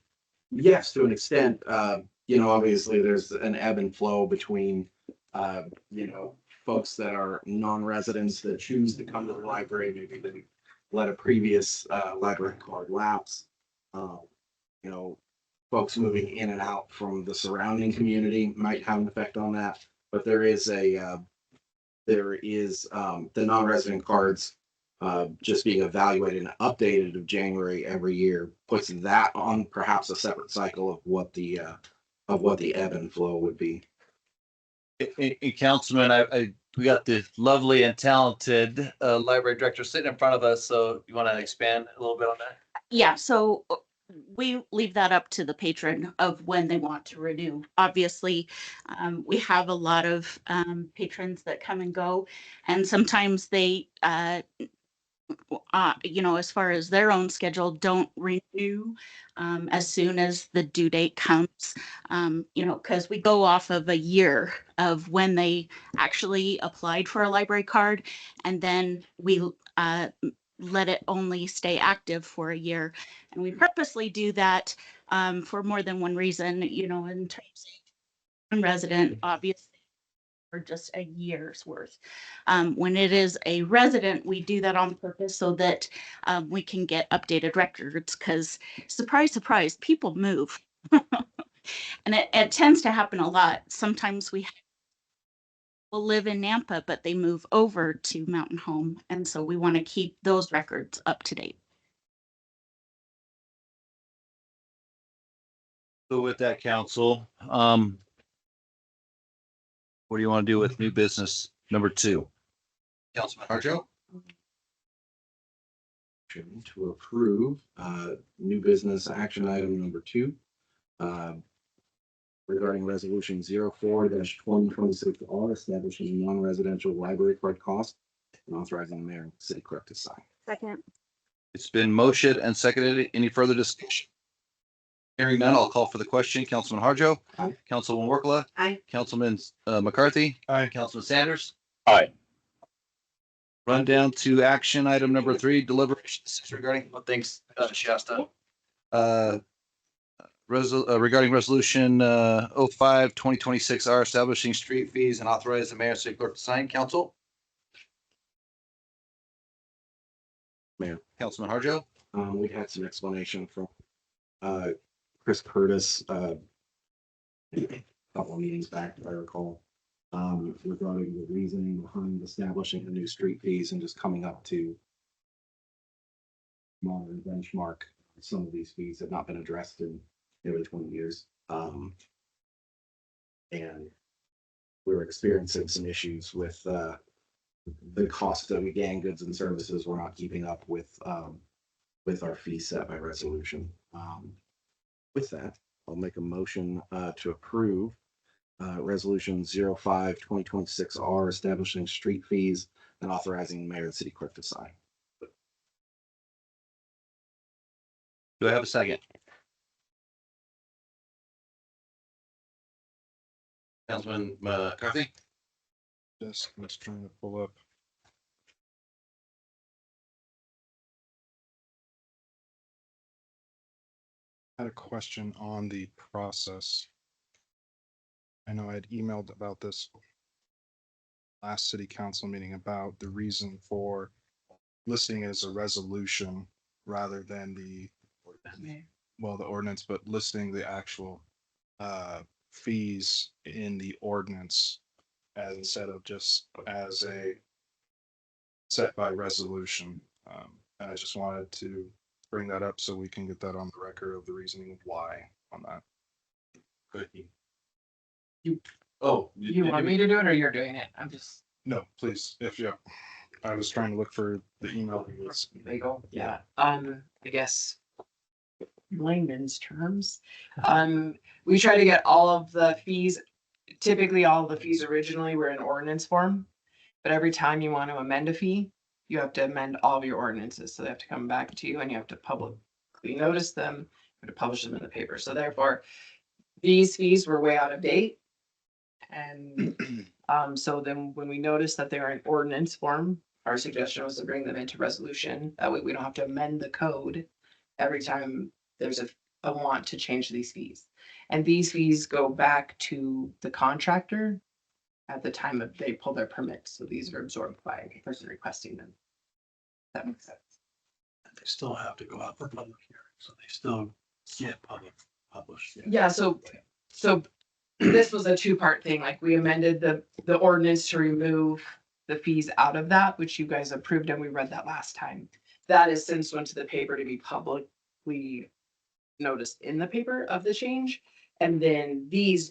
Yes, to an extent. Obviously there's an ebb and flow between, folks that are non-residents that choose to come to the library. Maybe they let a previous, library card lapse. Folks moving in and out from the surrounding community might have an effect on that. But there is the non-resident cards just being evaluated and updated of January every year puts that on perhaps a separate cycle of what the ebb and flow would be. Councilman, we got the lovely and talented library director sitting in front of us. So you want to expand a little bit on that? Yeah, so we leave that up to the patron of when they want to renew. Obviously, we have a lot of patrons that come and go, and sometimes they, as far as their own schedule, don't renew as soon as the due date comes, because we go off of a year of when they actually applied for a library card, and then we let it only stay active for a year. And we purposely do that for more than one reason, in terms of resident, obviously, for just a year's worth. When it is a resident, we do that on purpose so that we can get updated records, because surprise, surprise, people move. And it tends to happen a lot. Sometimes we will live in Nampa, but they move over to Mountain Home. And so we want to keep those records up to date. So with that, council, what do you want to do with new business number 2? Councilman Harjo? To approve new business action item number 2 regarding resolution 04-2026R establishing non-residential library card cost and authorizing the mayor and city clerk to sign. Second. It's been motioned and seconded. Any further discussion? Hearing none, I'll call for the question. Councilman Harjo? Aye. Councilwoman Workla? Aye. Councilman McCarthy? Aye. Councilman Sanders? Aye. Run down to action item number 3, deliberations regarding, thanks, Shasta. Regarding resolution 05-2026R establishing street fees and authorize the mayor and city clerk to sign. Council? Mayor. Councilman Harjo? We had some explanation from Chris Curtis a couple of meetings back, if I recall, regarding the reasoning behind establishing the new street fees and just coming up to modern benchmark. Some of these fees have not been addressed in nearly 20 years. And we're experiencing some issues with the cost of, again, goods and services. We're not keeping up with our fee set by resolution. With that, I'll make a motion to approve resolution 05-2026R establishing street fees and authorizing the mayor and city clerk to sign. Do I have a second? Councilman McCarthy? Just trying to pull up. I had a question on the process. I know I had emailed about this last city council meeting about the reason for listing it as a resolution rather than the ordinance, but listing the actual fees in the ordinance as instead of just as a set by resolution. And I just wanted to bring that up so we can get that on the record of the reasoning of why on that. You want me to do it or you're doing it? I'm just. No, please, if you, I was trying to look for the email. Legal, yeah. I guess layman's terms. We try to get all of the fees. Typically, all of the fees originally were in ordinance form, but every time you want to amend a fee, you have to amend all of your ordinances. So they have to come back to you, and you have to publicly notice them to publish them in the paper. So therefore, these fees were way out of date. And so then when we noticed that they were in ordinance form, our suggestion was to bring them into resolution. That way we don't have to amend the code every time there's a want to change these fees. And these fees go back to the contractor at the time of they pull their permits. So these are absorbed by the person requesting them. That makes sense. They still have to go out for public hearing, so they still get published. Yeah, so this was a two-part thing, like we amended the ordinance to remove the fees out of that, which you guys approved and we read that last time. That has since went to the paper to be publicly noticed in the paper of the change. And then these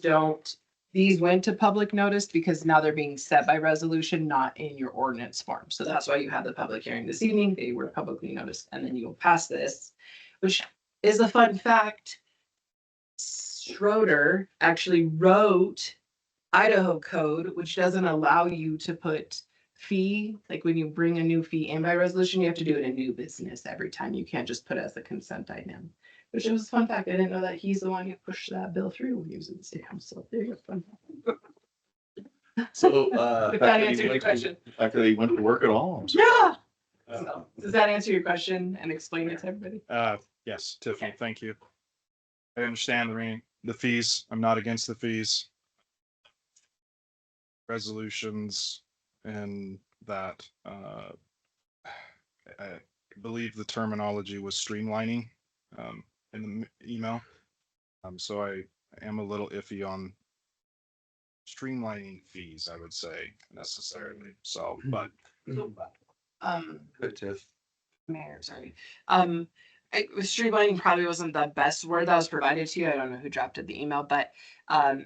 went to public notice because now they're being set by resolution, not in your ordinance form. So that's why you had the public hearing this evening. They were publicly noticed, and then you'll pass this, which is a fun fact. Schroeder actually wrote Idaho code, which doesn't allow you to put fee, like when you bring a new fee in by resolution, you have to do it in new business every time. You can't just put it as a consent item, which was a fun fact. I didn't know that he's the one who pushed that bill through when he was in the state council. There you go. Fun fact. So, If that answered your question. The fact that he went to work at all. Yeah. So, does that answer your question and explain it to everybody? Yes, Tiffany, thank you. I understand the fees. I'm not against the fees. Resolutions and that, I believe the terminology was streamlining, in the email. So I am a little iffy on streamlining fees, I would say necessarily. So, but Good, Tiff. Mayor, sorry. Streamlining probably wasn't the best word that was provided to you. I don't know who drafted the email, but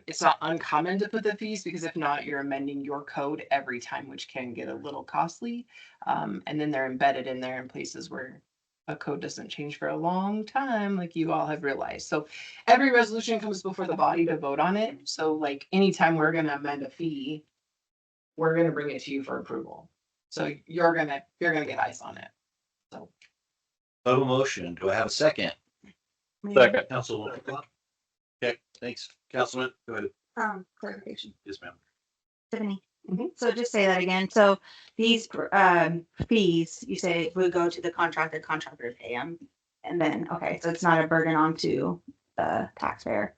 it's not uncommon to put the fees because if not, you're amending your code every time, which can get a little costly. And then they're embedded in there in places where a code doesn't change for a long time, like you all have realized. So every resolution comes before the body to vote on it. So like anytime we're gonna amend a fee, we're gonna bring it to you for approval. So you're gonna get eyes on it. So. I have a motion. Do I have a second? Second. Councilwoman. Okay, thanks. Councilman, go ahead. Clarification. Yes, ma'am. Tiffany. Mhm. So just say that again. So these fees, you say would go to the contractor pay them. And then, okay, so it's not a burden onto the taxpayer.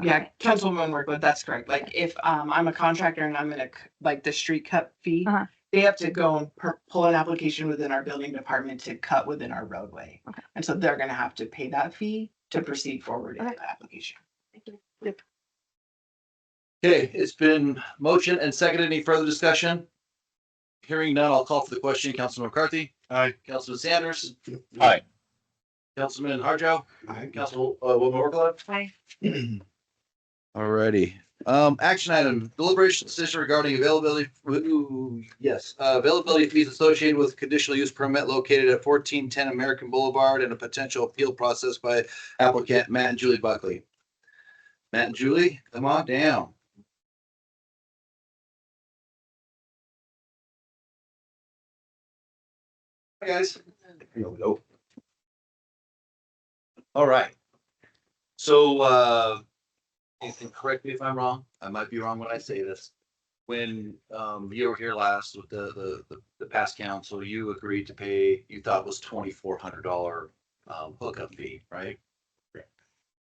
Yeah, Okay. Councilwoman Workwood, that's correct. Like if I'm a contractor and I'm gonna like the street cut fee, Uh-huh. they have to go and pull an application within our building department to cut within our roadway. Okay. And so they're gonna have to pay that fee to proceed forward in Okay. the application. Okay, it's been motion and seconded. Any further discussion? Hearing none, I'll call for the question. Councilman McCarthy. Aye. Councilman Sanders. Aye. Councilman Harjo. Councilwoman Workload. Aye. Alrighty. Action item, deliberation decision regarding availability, availability fees associated with conditional use permit located at 1410 American Boulevard and a potential appeal process by applicant Matt and Julie Buckley. Matt and Julie, come on down. Hi, guys. Here we go. All right. So, and correct me if I'm wrong, I might be wrong when I say this. When you were here last with the past council, you agreed to pay, you thought was $2,400 hookup fee, right?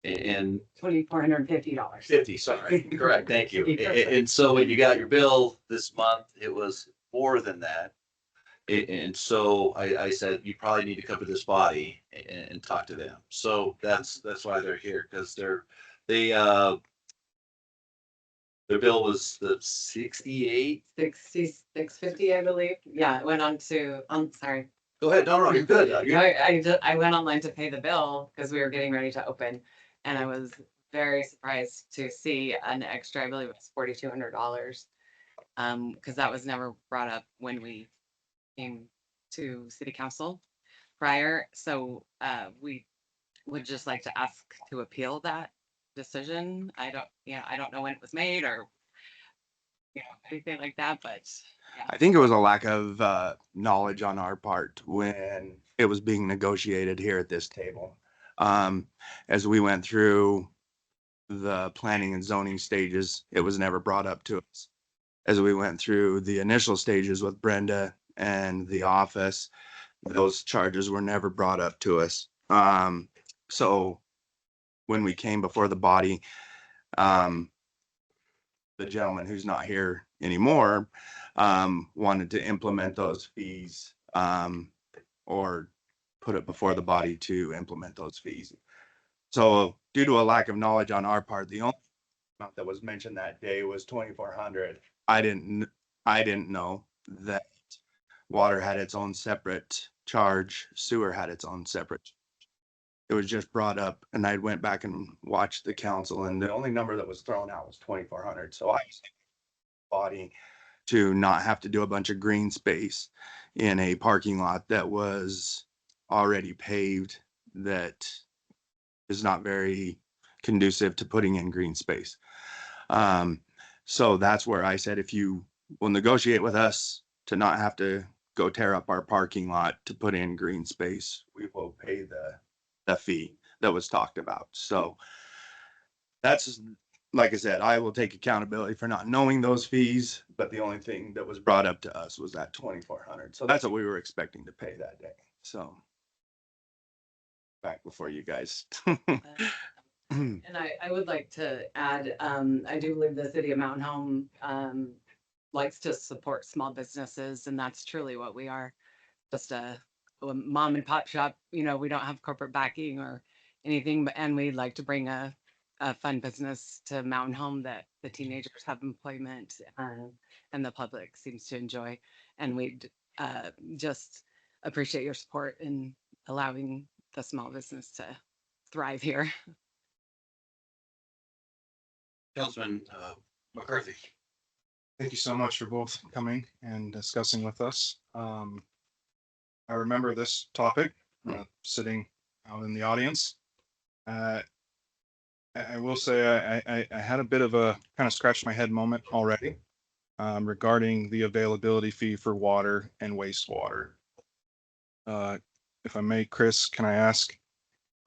And $2,450. 50, sorry, correct, thank you. And so when you got your bill this month, it was more than that. And so I said, you probably need to come to this body and talk to them. So that's why they're here, because their bill was the 68. 650, I believe. Yeah, it went on to, I'm sorry. Go ahead, no, you're good. I went online to pay the bill because we were getting ready to open, and I was very surprised to see an extra, I believe it was $4,200. Because that was never brought up when we came to city council prior. So we would just like to ask to appeal that decision. I don't know when it was made or anything like that, but yeah. I think it was a lack of knowledge on our part when it was being negotiated here at this table. As we went through the planning and zoning stages, it was never brought up to us. As we went through the initial stages with Brenda and the office, those charges were never brought up to us. So when we came before the body, the gentleman who's not here anymore, wanted to implement those fees, or put it before the body to implement those fees. So due to a lack of knowledge on our part, the only amount that was mentioned that day was 2,400. I didn't know that water had its own separate charge, sewer had its own separate. It was just brought up, and I went back and watched the council, and the only number that was thrown out was 2,400. So I was body to not have to do a bunch of green space in a parking lot that was already paved, that is not very conducive to putting in green space. So that's where I said, if you will negotiate with us to not have to go tear up our parking lot to put in green space, we will pay the fee that was talked about. So that's, like I said, I will take accountability for not knowing those fees, but the only thing that was brought up to us was that 2,400. So that's what we were expecting to pay that day. So back before you guys. And I would like to add, I do believe the city of Mountain Home likes to support small businesses, and that's truly what we are. Just a mom and pop shop. You know, we don't have corporate backing or anything, but and we'd like to bring a fun business to Mountain Home that the teenagers have employment, and the public seems to enjoy. And we'd just appreciate your support in allowing the small business to thrive here. Councilman McCarthy. Thank you so much for both coming and discussing with us. I remember this topic, sitting out in the audience. I will say I had a bit of a kind of scratch my head moment already, regarding the availability fee for water and wastewater. If I may, Chris, can I ask,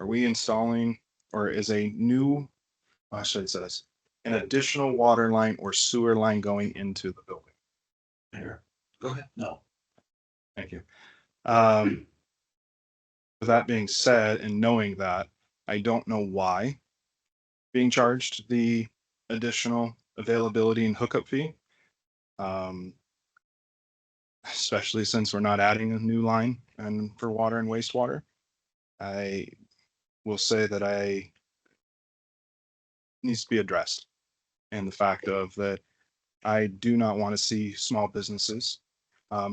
are we installing, or is a new, actually it says, an additional water line or sewer line going into the building? Here, go ahead. No. Thank you. With that being said, and knowing that, I don't know why being charged the additional availability and hookup fee. Especially since we're not adding a new line and for water and wastewater. I will say that needs to be addressed. And the fact of that, I do not want to see small businesses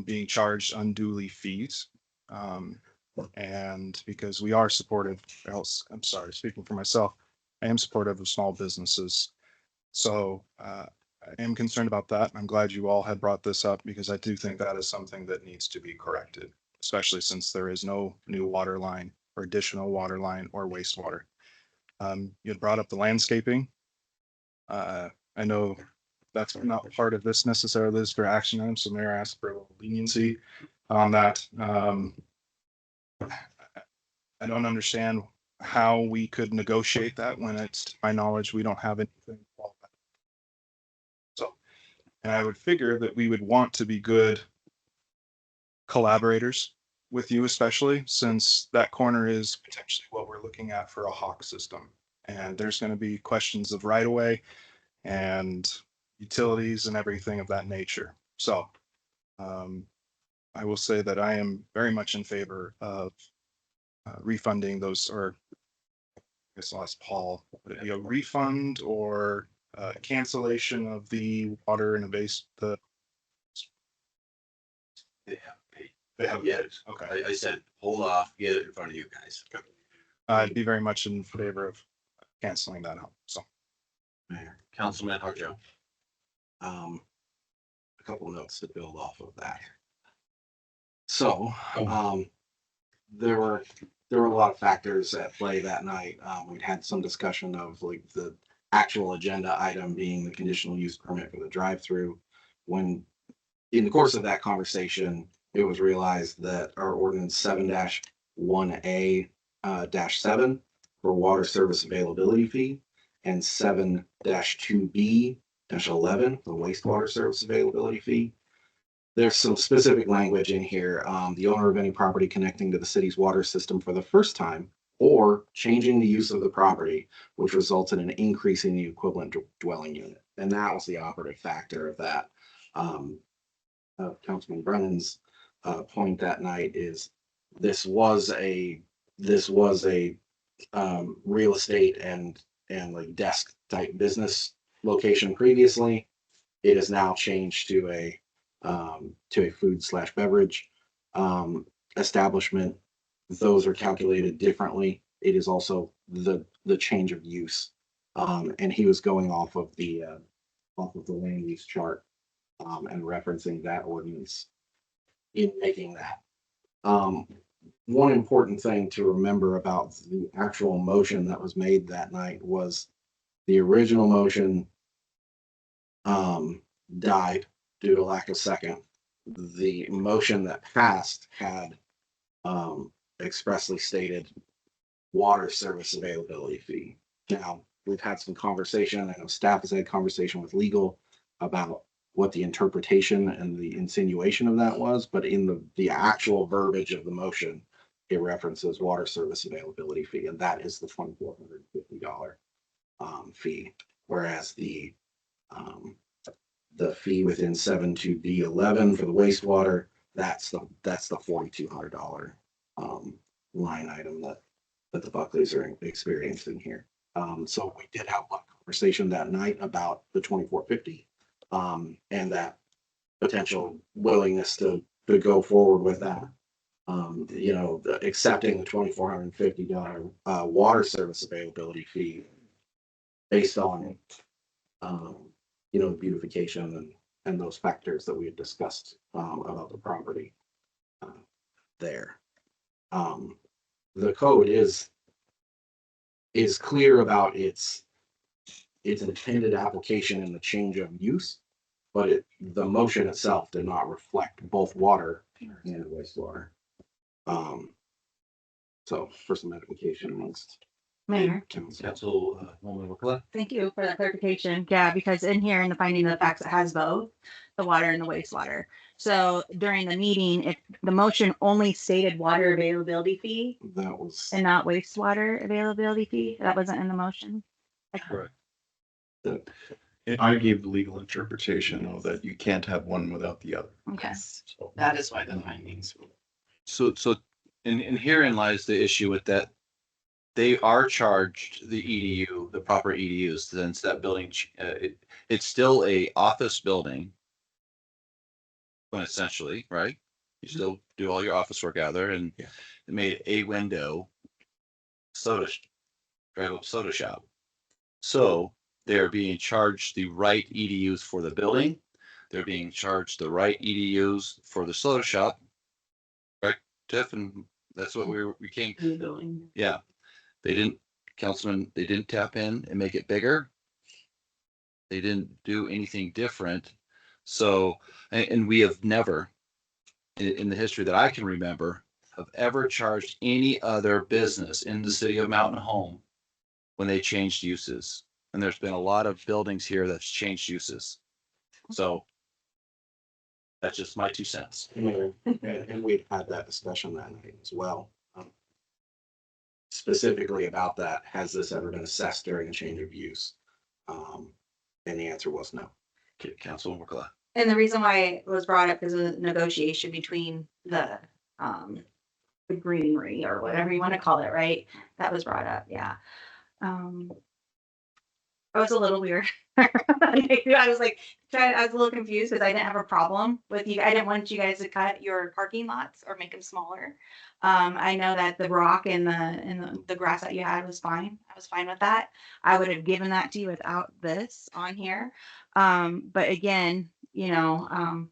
being charged unduly fees. And because we are supportive, else, I'm sorry, speaking for myself, I am supportive of small businesses. So I am concerned about that. I'm glad you all had brought this up, because I do think that is something that needs to be corrected, especially since there is no new water line or additional water line or wastewater. You had brought up the landscaping. I know that's not part of this necessarily, this for action items, so Mayor asked for a little leniency on that. I don't understand how we could negotiate that when it's, to my knowledge, we don't have anything. So, and I would figure that we would want to be good collaborators with you, especially since that corner is potentially what we're looking at for a hawk system. And there's going to be questions of right of way and utilities and everything of that nature. So I will say that I am very much in favor of refunding those, or I guess I'll ask Paul, would it be a refund or cancellation of the water and the base? They have Yeah. Okay. I said, hold off, get it in front of you guys. I'd be very much in favor of canceling that out. So, Mayor, Councilman Harjo. A couple of notes to build off of that. So, there were a lot of factors at play that night. We had some discussion of like the actual agenda item being the conditional use permit for the drive-through. When in the course of that conversation, it was realized that our ordinance 7-1A -7 for water service availability fee, and 7-2B-11, the wastewater service availability fee. There's some specific language in here. The owner of any property connecting to the city's water system for the first time or changing the use of the property, which results in an increase in the equivalent dwelling unit. And that was the operative factor of that. Councilman Brennan's point that night is this was a real estate and like desk type business location previously. It is now changed to a food/beverage establishment. Those are calculated differently. It is also the change of use. And he was going off of the land use chart and referencing that ordinance in making that. One important thing to remember about the actual motion that was made that night was the original motion died due to lack of second. The motion that passed had expressly stated water service availability fee. Now, we've had some conversation, I know staff has had conversation with legal about what the interpretation and the insinuation of that was, but in the actual verbiage of the motion, it references water service availability fee, and that is the $2,450 fee. Whereas the fee within 7-2B-11 for the wastewater, that's the $4,200 line item that the Buckleys are experiencing here. So we did have a conversation that night about the 2,450 and that potential willingness to go forward with that. Accepting the $2,450 water service availability fee based on beautification and those factors that we had discussed about the property there. The code is clear about its intended application and the change of use, but the motion itself did not reflect both water and wastewater. So for some edification amongst Mayor, Councilwoman McCullough. thank you for that clarification. Yeah, because in here in the finding of the facts, it has both the water and the wastewater. So during the meeting, if the motion only stated water availability fee that was and not wastewater availability fee, that wasn't in the motion. Correct. I gave the legal interpretation of that you can't have one without the other. Okay. That is why the findings. So and herein lies the issue with that. They are charged the EDU, the proper EDUs, since that building, it's still a office building. But essentially, right? You still do all your office work out there, and it made a window drive-up soda shop. So they're being charged the right EDUs for the building. They're being charged the right EDUs for the soda shop. Right, Tiff? And that's what we came. Yeah. They didn't tap in and make it bigger. They didn't do anything different. So, and we have never, in the history that I can remember, have ever charged any other business in the city of Mountain Home when they changed uses. And there's been a lot of buildings here that's changed uses. So that's just my 2 cents. And we've had that discussion that night as well. Specifically about that, has this ever been assessed during a change of use? And the answer was no. Okay, Councilwoman McCullough. And the reason why it was brought up is a negotiation between the greenery or whatever you want to call it, right? That was brought up, yeah. I was a little weird. I was a little confused because I didn't have a problem with you. I didn't want you guys to cut your parking lots or make them smaller. I know that the rock and the grass that you had was fine. I was fine with that. I would have given that to you without this on here. But again, and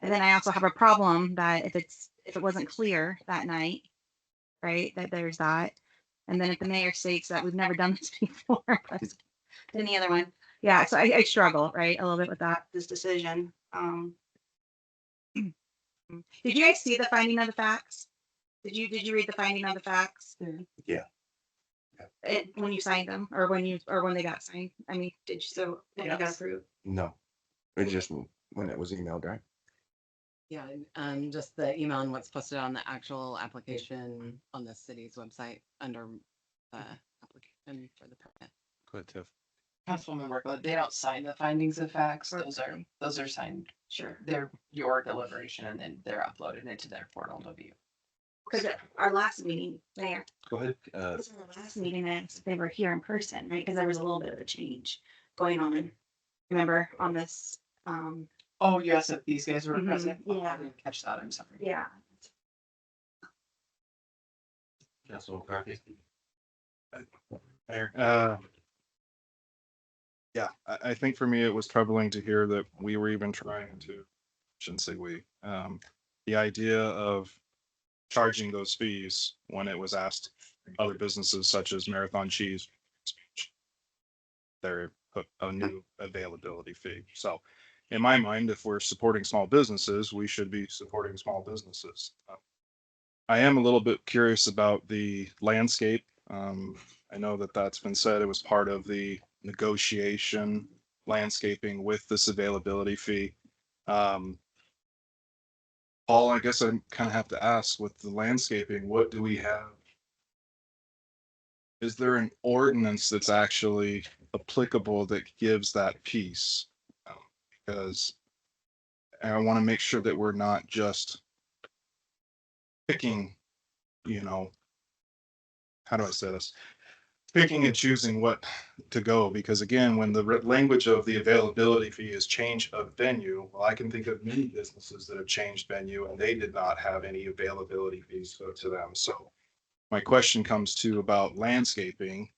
then I also have a problem that if it wasn't clear that night, right, that there's that. And then if the mayor states that we've never done this before, any other one. Yeah, so I struggle, right, a little bit with this decision. Did you guys see the finding of the facts? Did you read the finding of the facts? Yeah. when you signed them or when they got signed? I mean, did you, so when they got Yes. approved? No, it just when it was emailed, right? Yeah, just the email and what's posted on the actual application on the city's website under the application for the permit. Go ahead, Tiff. Councilwoman Workload, they don't sign the findings of facts. Those are signed. Sure. They're your deliberation and then they're uploaded into their portal to view. Because our last meeting there, Go ahead. this was the last meeting that they were here in person, right? Because there was a little bit of a change going on. Remember on this, Oh, yes, if these guys were Mhm, present. Oh, yeah. I didn't catch that. I'm sorry. yeah. Councilman McCarthy. Mayor, yeah, I think for me, it was troubling to hear that we were even trying to, shouldn't say we, the idea of charging those fees when it was asked other businesses such as Marathon Cheese, they're put a new availability fee. So in my mind, if we're supporting small businesses, we should be supporting small businesses. I am a little bit curious about the landscape. I know that that's been said. It was part of the negotiation landscaping with this availability fee. Paul, I guess I kind of have to ask with the landscaping, what do we have? Is there an ordinance that's actually applicable that gives that piece? Because I want to make sure that we're not just picking, how do I say this? Picking and choosing what to go, because again, when the language of the availability fee is change of venue, well, I can think of many businesses that have changed venue and they did not have any availability fees go to them. So my question comes to about landscaping.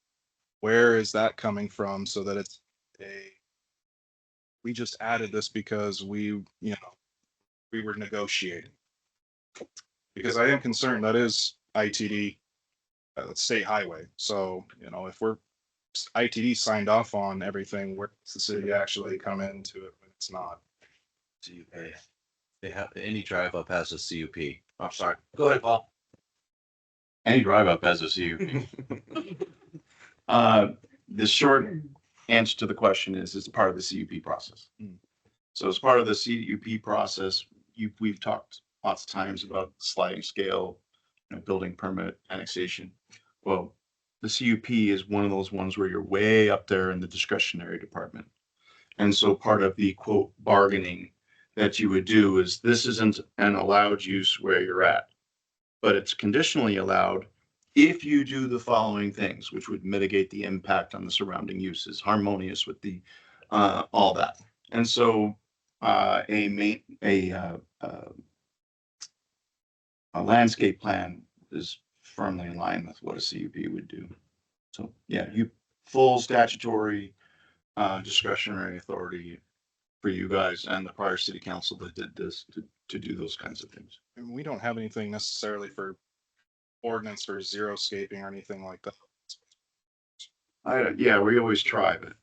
Where is that coming from so that it's we just added this because we were negotiating? Because I am concerned that is ITD, state highway. So, if we're ITD signed off on everything, where's the city actually come into it when it's not? CUP. They have, any drive up has a CUP. I'm sorry. Go ahead, Paul. Any drive up has a CUP. The short answer to the question is it's part of the CUP process. So as part of the CUP process, we've talked lots of times about sliding scale, building permit, annexation. Well, the CUP is one of those ones where you're way up there in the discretionary department. And so part of the quote bargaining that you would do is this isn't an allowed use where you're at, but it's conditionally allowed if you do the following things, which would mitigate the impact on the surrounding uses, harmonious with the all that. And so a landscape plan is firmly in line with what a CUP would do. So yeah, you full statutory discretionary authority for you guys and the prior city council that did this to do those kinds of things. And we don't have anything necessarily for ordinance for zero scaping or anything like that. Yeah, we always try, but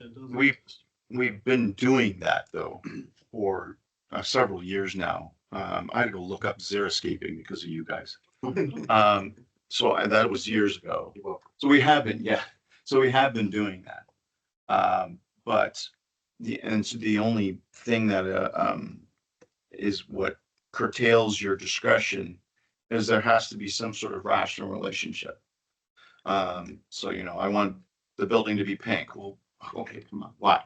we've been doing that though for several years now. I had to go look up xeriscaping because of you guys. That was years ago. So we have been, yeah. So we have been doing that. But the only thing that is what curtails your discretion is there has to be some sort of rational relationship. So I want the building to be pink. Well, okay, come on, why?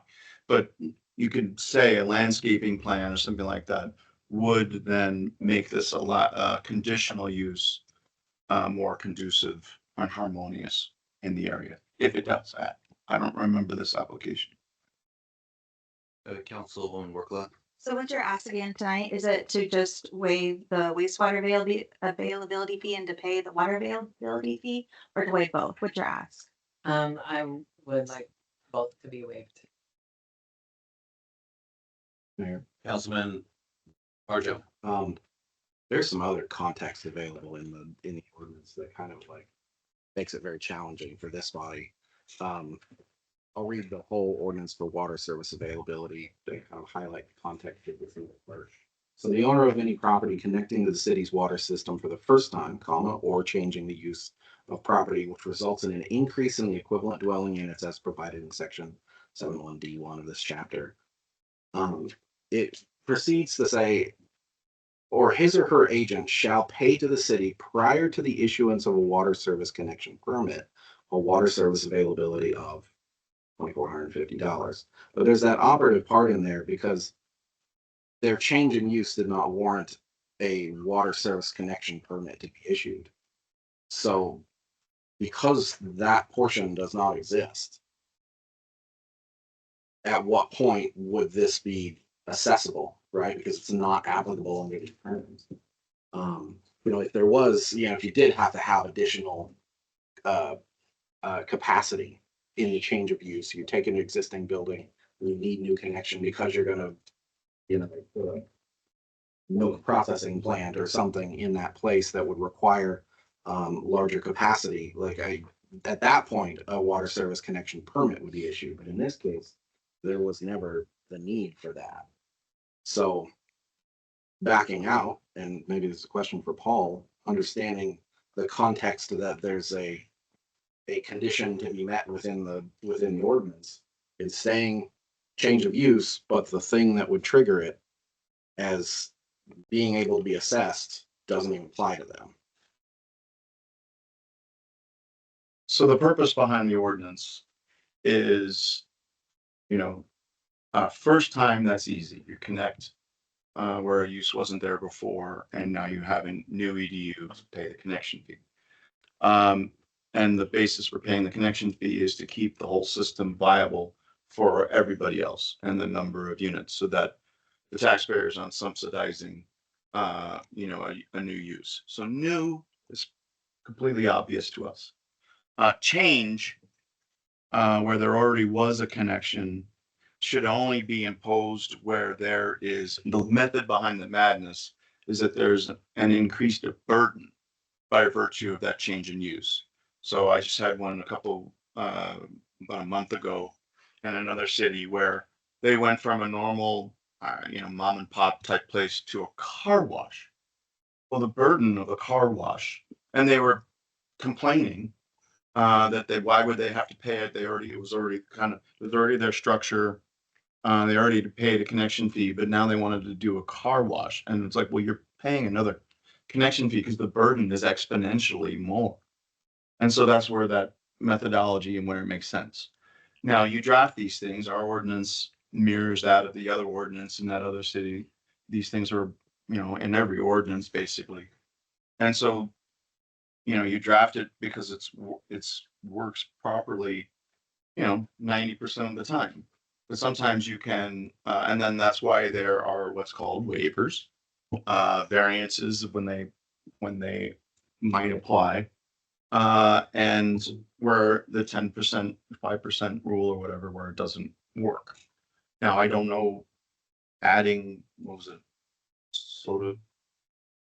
But you could say a landscaping plan or something like that would then make this a lot conditional use more conducive and harmonious in the area. If it does that, I don't remember this application. Councilwoman Workload. So what you're asking again tonight, is it to just waive the wastewater availability fee and to pay the water availability fee, or to waive both? What's your ask? I would like both to be waived. Mayor, Councilman Arjo. there's some other context available in the ordinance that kind of like makes it very challenging for this body. I'll read the whole ordinance for water service availability to kind of highlight the context of this in the clerk. So the owner of any property connecting to the city's water system for the first time, comma, or changing the use of property which results in an increase in the equivalent dwelling units as provided in section 71D1 of this chapter. It proceeds to say, or his or her agent shall pay to the city prior to the issuance of a water service connection permit, a water service availability of $2,450. But there's that operative part in there because their change in use did not warrant a water service connection permit to be issued. So because that portion does not exist, at what point would this be accessible, right? Because it's not applicable under these terms. If there was, if you did have to have additional capacity in the change of use, you take an existing building, you need new connection because you're going to, milk processing plant or something in that place that would require larger capacity. At that point, a water service connection permit would be issued. But in this case, there was never the need for that. So backing out, and maybe this is a question for Paul, understanding the context that there's a condition to be met within the ordinance. It's saying change of use, but the thing that would trigger it as being able to be assessed doesn't even apply to them. So the purpose behind the ordinance is, first time that's easy. You connect where a use wasn't there before, and now you have a new EDU to pay the connection fee. And the basis for paying the connection fee is to keep the whole system viable for everybody else and the number of units, so that the taxpayers aren't subsidizing, a new use. So new is completely obvious to us. Change, where there already was a connection, should only be imposed where there is, the method behind the madness is that there's an increased burden by virtue of that change in use. So I just had one about a month ago in another city where they went from a normal, mom and pop type place to a car wash. Well, the burden of a car wash, and they were complaining why would they have to pay it? It was already their structure. They already paid a connection fee, but now they wanted to do a car wash. And it's like, well, you're paying another connection fee because the burden is exponentially more. And so that's where that methodology and where it makes sense. Now you draft these things, our ordinance mirrors that of the other ordinance in that other city. These things are, in every ordinance basically. And so, you draft it because it's works properly, 90% of the time. But sometimes you can, and then that's why there are what's called waivers, variances when they might apply, and where the 10%, 5% rule or whatever, where it doesn't work. Now, I don't know, adding, what was it, soda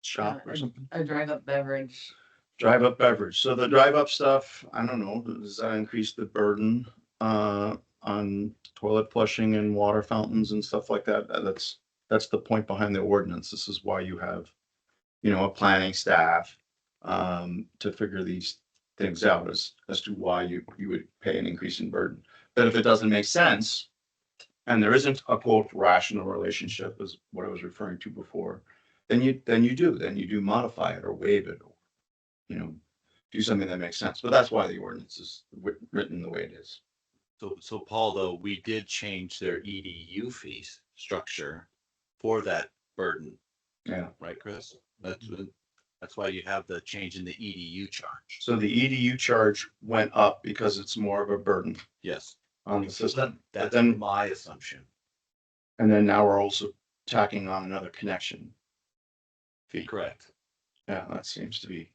shop or something? A drive-up beverage. Drive up beverage. So the drive up stuff, I don't know, does that increase the burden on toilet flushing and water fountains and stuff like that? That's the point behind the ordinance. This is why you have, a planning staff to figure these things out as to why you would pay an increase in burden. But if it doesn't make sense, and there isn't a quote rational relationship, is what I was referring to before, then you do modify it or waive it, or do something that makes sense. But that's why the ordinance is written the way it is. So Paul, though, we did change their EDU fees structure for that burden. Yeah. Right, Chris? That's why you have the change in the EDU charge. So the EDU charge went up because it's more of a burden. Yes. On the system. That's my assumption. And then now we're also tacking on another connection fee. Correct. Yeah, that seems to be,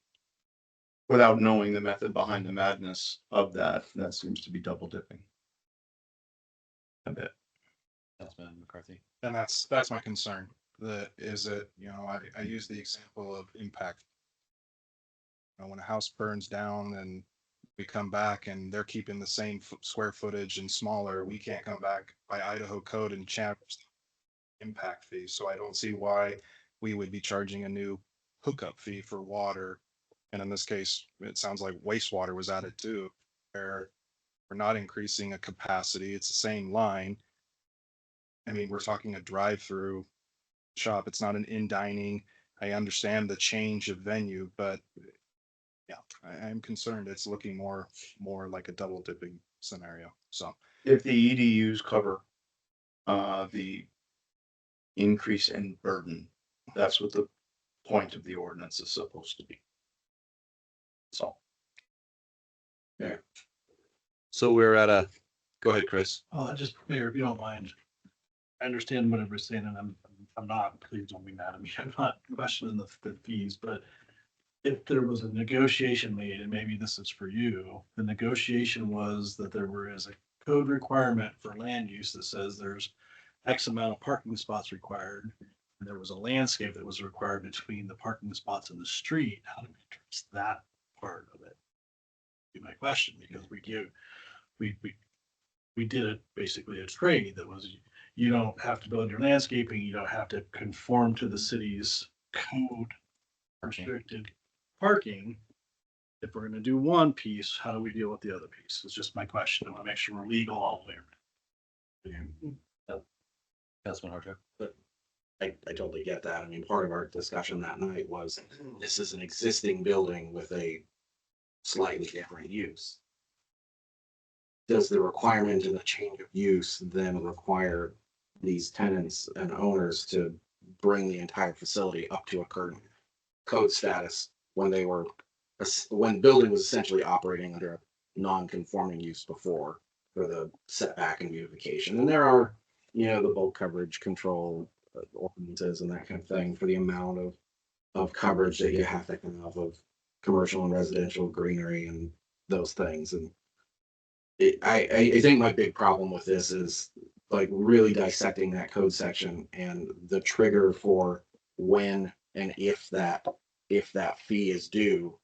without knowing the method behind the madness of that seems to be double dipping a bit. Councilman McCarthy. And that's my concern. I use the example of impact. When a house burns down and we come back and they're keeping the same square footage and smaller, we can't come back by Idaho code and challenge impact fee. So I don't see why we would be charging a new hookup fee for water. And in this case, it sounds like wastewater was added too, where we're not increasing a capacity. It's the same line. I mean, we're talking a drive-through shop. It's not an in-dining. I understand the change of venue, but yeah, I'm concerned it's looking more like a double dipping scenario. So If the EDUs cover the increase in burden, that's what the point of the ordinance is supposed to be. So. So we're at a, go ahead, Chris. Just, Mayor, if you don't mind, I understand what everybody's saying, and I'm not, please don't be mad at me. I'm not questioning the fees, but if there was a negotiation made, and maybe this is for you, the negotiation was that there was a code requirement for land use that says there's X amount of parking spots required. And there was a landscape that was required between the parking spots and the street. How do we address that part of it? Be my question, because we did it basically a trade that was, you don't have to build your landscaping, you don't have to conform to the city's code restricted parking. If we're gonna do one piece, how do we deal with the other piece? It's just my question. I want to make sure we're legal all the way around. Councilman Harjo. But I totally get that. I mean, part of our discussion that night was this is an existing building with a slightly different use. Does the requirement in the change of use then require these tenants and owners to bring the entire facility up to a current code status when they were, when building was essentially operating under a non-conforming use before for the setback and beautification? And there are, you know, the bulk coverage control ordinances and that kind of thing for the amount of coverage that you have to have of commercial and residential greenery and those things. And I think my big problem with this is like really dissecting that code section and the trigger for when and if that fee is due.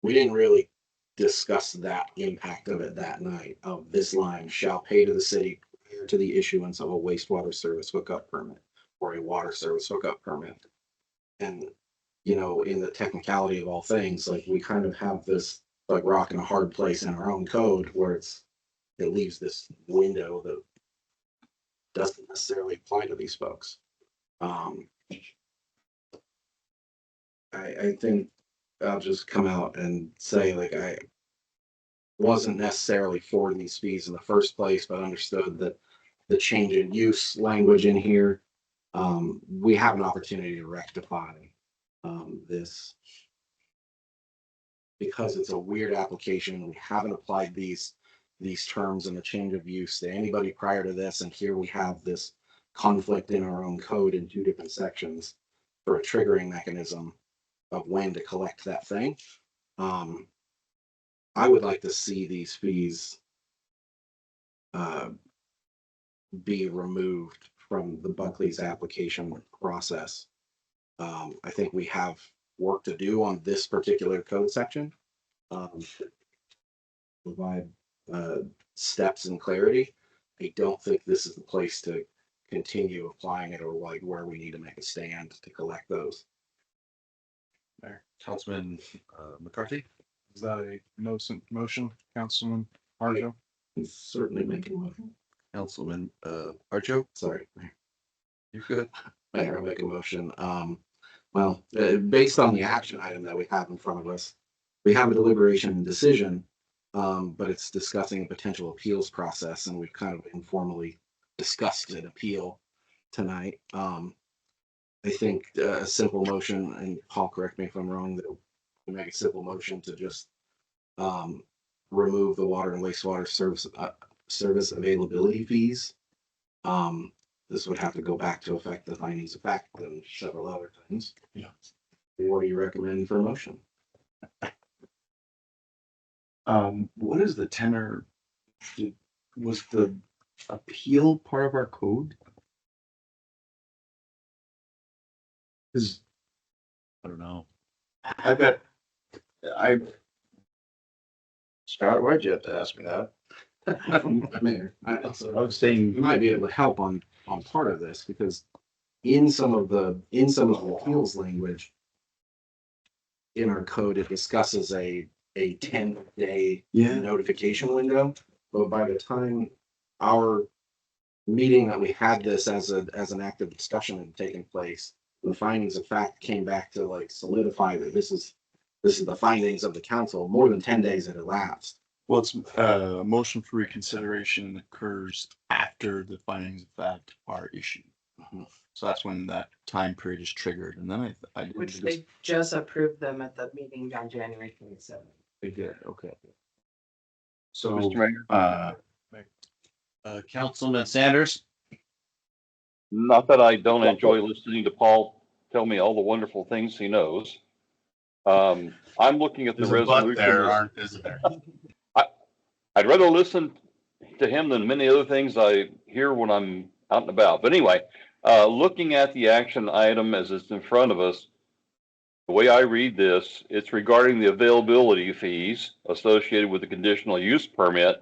We didn't really discuss that impact of it that night. Of this line shall pay to the city prior to the issuance of a wastewater service hookup permit or a water service hookup permit. And you know, in the technicality of all things, like we kind of have this like rock in a hard place in our own code where it leaves this window that doesn't necessarily apply to these folks. I think I'll just come out and say like I wasn't necessarily for these fees in the first place, but understood that the change in use language in here, we have an opportunity to rectify this because it's a weird application. We haven't applied these terms and the change of use to anybody prior to this, and here we have this conflict in our own code in two different sections for a triggering mechanism of when to collect that thing. I would like to see these fees be removed from the Buckley's application process. I think we have work to do on this particular code section. Provide steps and clarity. I don't think this is the place to continue applying it or like where we need to make a stand to collect those. there. Councilman McCarthy. Is that a motion, Councilman Harjo? Certainly making a motion. Councilman Harjo. Sorry. You're good. Mayor, I'll make a motion. Well, based on the action item that we have in front of us, we have a deliberation and decision, but it's discussing a potential appeals process, and we've kind of informally discussed an appeal tonight. I think a simple motion, and Paul, correct me if I'm wrong, that we make a simple motion to just remove the water and wastewater service availability fees. This would have to go back to affect the findings of fact and several other things. Yeah. What do you recommend for a motion? What is the tenor? Was the appeal part of our code? Because I don't know. I bet Scott, why'd you have to ask me that? Mayor, I was saying you might be able to help on part of this because in some of the appeals language in our code, it discusses a 10-day notification window. But by the time our meeting that we had this as an active discussion had taken place, the findings of fact came back to like solidify that this is the findings of the council. More than 10 days had elapsed. Well, it's a motion for reconsideration occurs after the findings of fact are issued. So that's when that time period is triggered. And then I did Which they just approved them at the meeting on January 27th. They did, okay. So, Mr. Mayor, Councilman Sanders, not that I don't enjoy listening to Paul tell me all the wonderful things he knows. I'm looking at the There's a but resolution. there, aren't, isn't there? I'd rather listen to him than many other things I hear when I'm out and about. But anyway, looking at the action item as it's in front of us, the way I read this, it's regarding the availability fees associated with the conditional use permit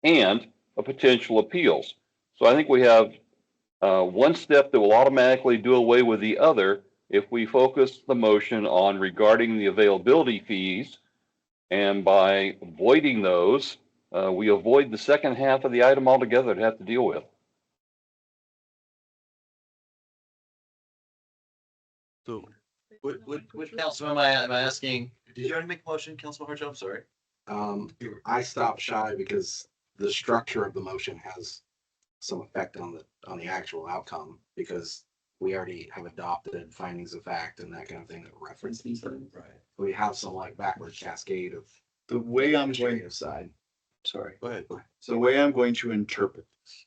and a potential appeals. So I think we have one step that will automatically do away with the other if we focus the motion on regarding the availability fees. And by avoiding those, we avoid the second half of the item altogether to have to deal with. so which councilman am I asking? Did you already make a motion, Councilman Harjo? I'm sorry. I stopped shy because the structure of the motion has some effect on the actual outcome, because we already have adopted findings of fact and that kind of thing that reference these things. Right. We have some like backward cascade of The way I'm going, administrative side. sorry. Go ahead. So the way I'm going to interpret this,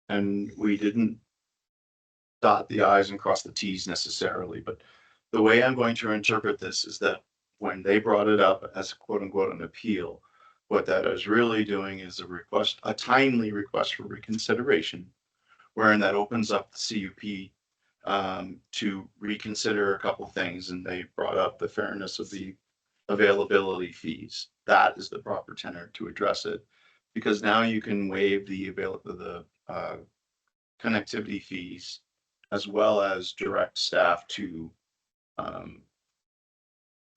and we didn't dot the i's and cross the t's necessarily, but the way I'm going to interpret this is that when they brought it up as quote unquote an appeal, what that is really doing is a timely request for reconsideration, wherein that opens up the CUP to reconsider a couple things, and they brought up the fairness of the availability fees. That is the proper tenor to address it, because now you can waive the connectivity fees as well as direct staff to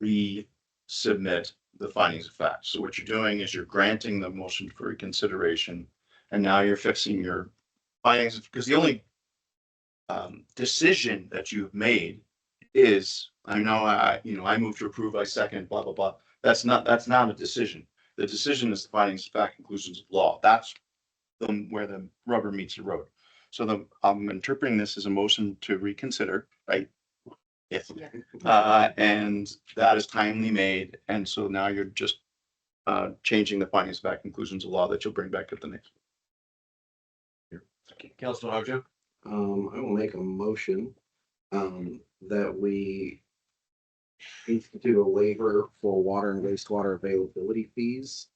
resubmit the findings of fact. So what you're doing is you're granting the motion for reconsideration, and now you're fixing your findings, because the only decision that you've made is, I know, I move to approve, I second, blah, blah, blah. That's not a decision. The decision is the findings of fact, conclusions of law. That's where the rubber meets the road. So I'm interpreting this as a motion to reconsider, right? Yes. And that is timely made. And so now you're just changing the findings of fact, conclusions of law that you'll bring back at the next. Councilman Harjo? I will make a motion that we institute a waiver for water and wastewater availability fees,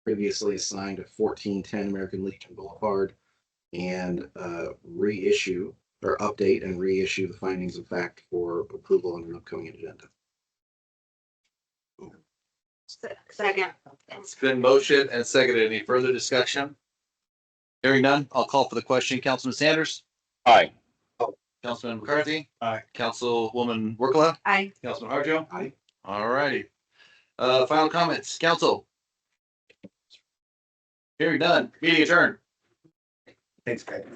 previously assigned to 1410 American Legion Boulevard, and reissue or update and reissue the findings of fact for approval on an upcoming agenda. Second. It's been motion and seconded. Any further discussion? Hearing none, I'll call for the question. Councilman Sanders? Aye. Councilman McCarthy? Aye. Councilwoman Workla? Aye. Councilman Harjo? Aye. All righty. Final comments, council? Hearing none, meeting adjourned. Thanks, guys.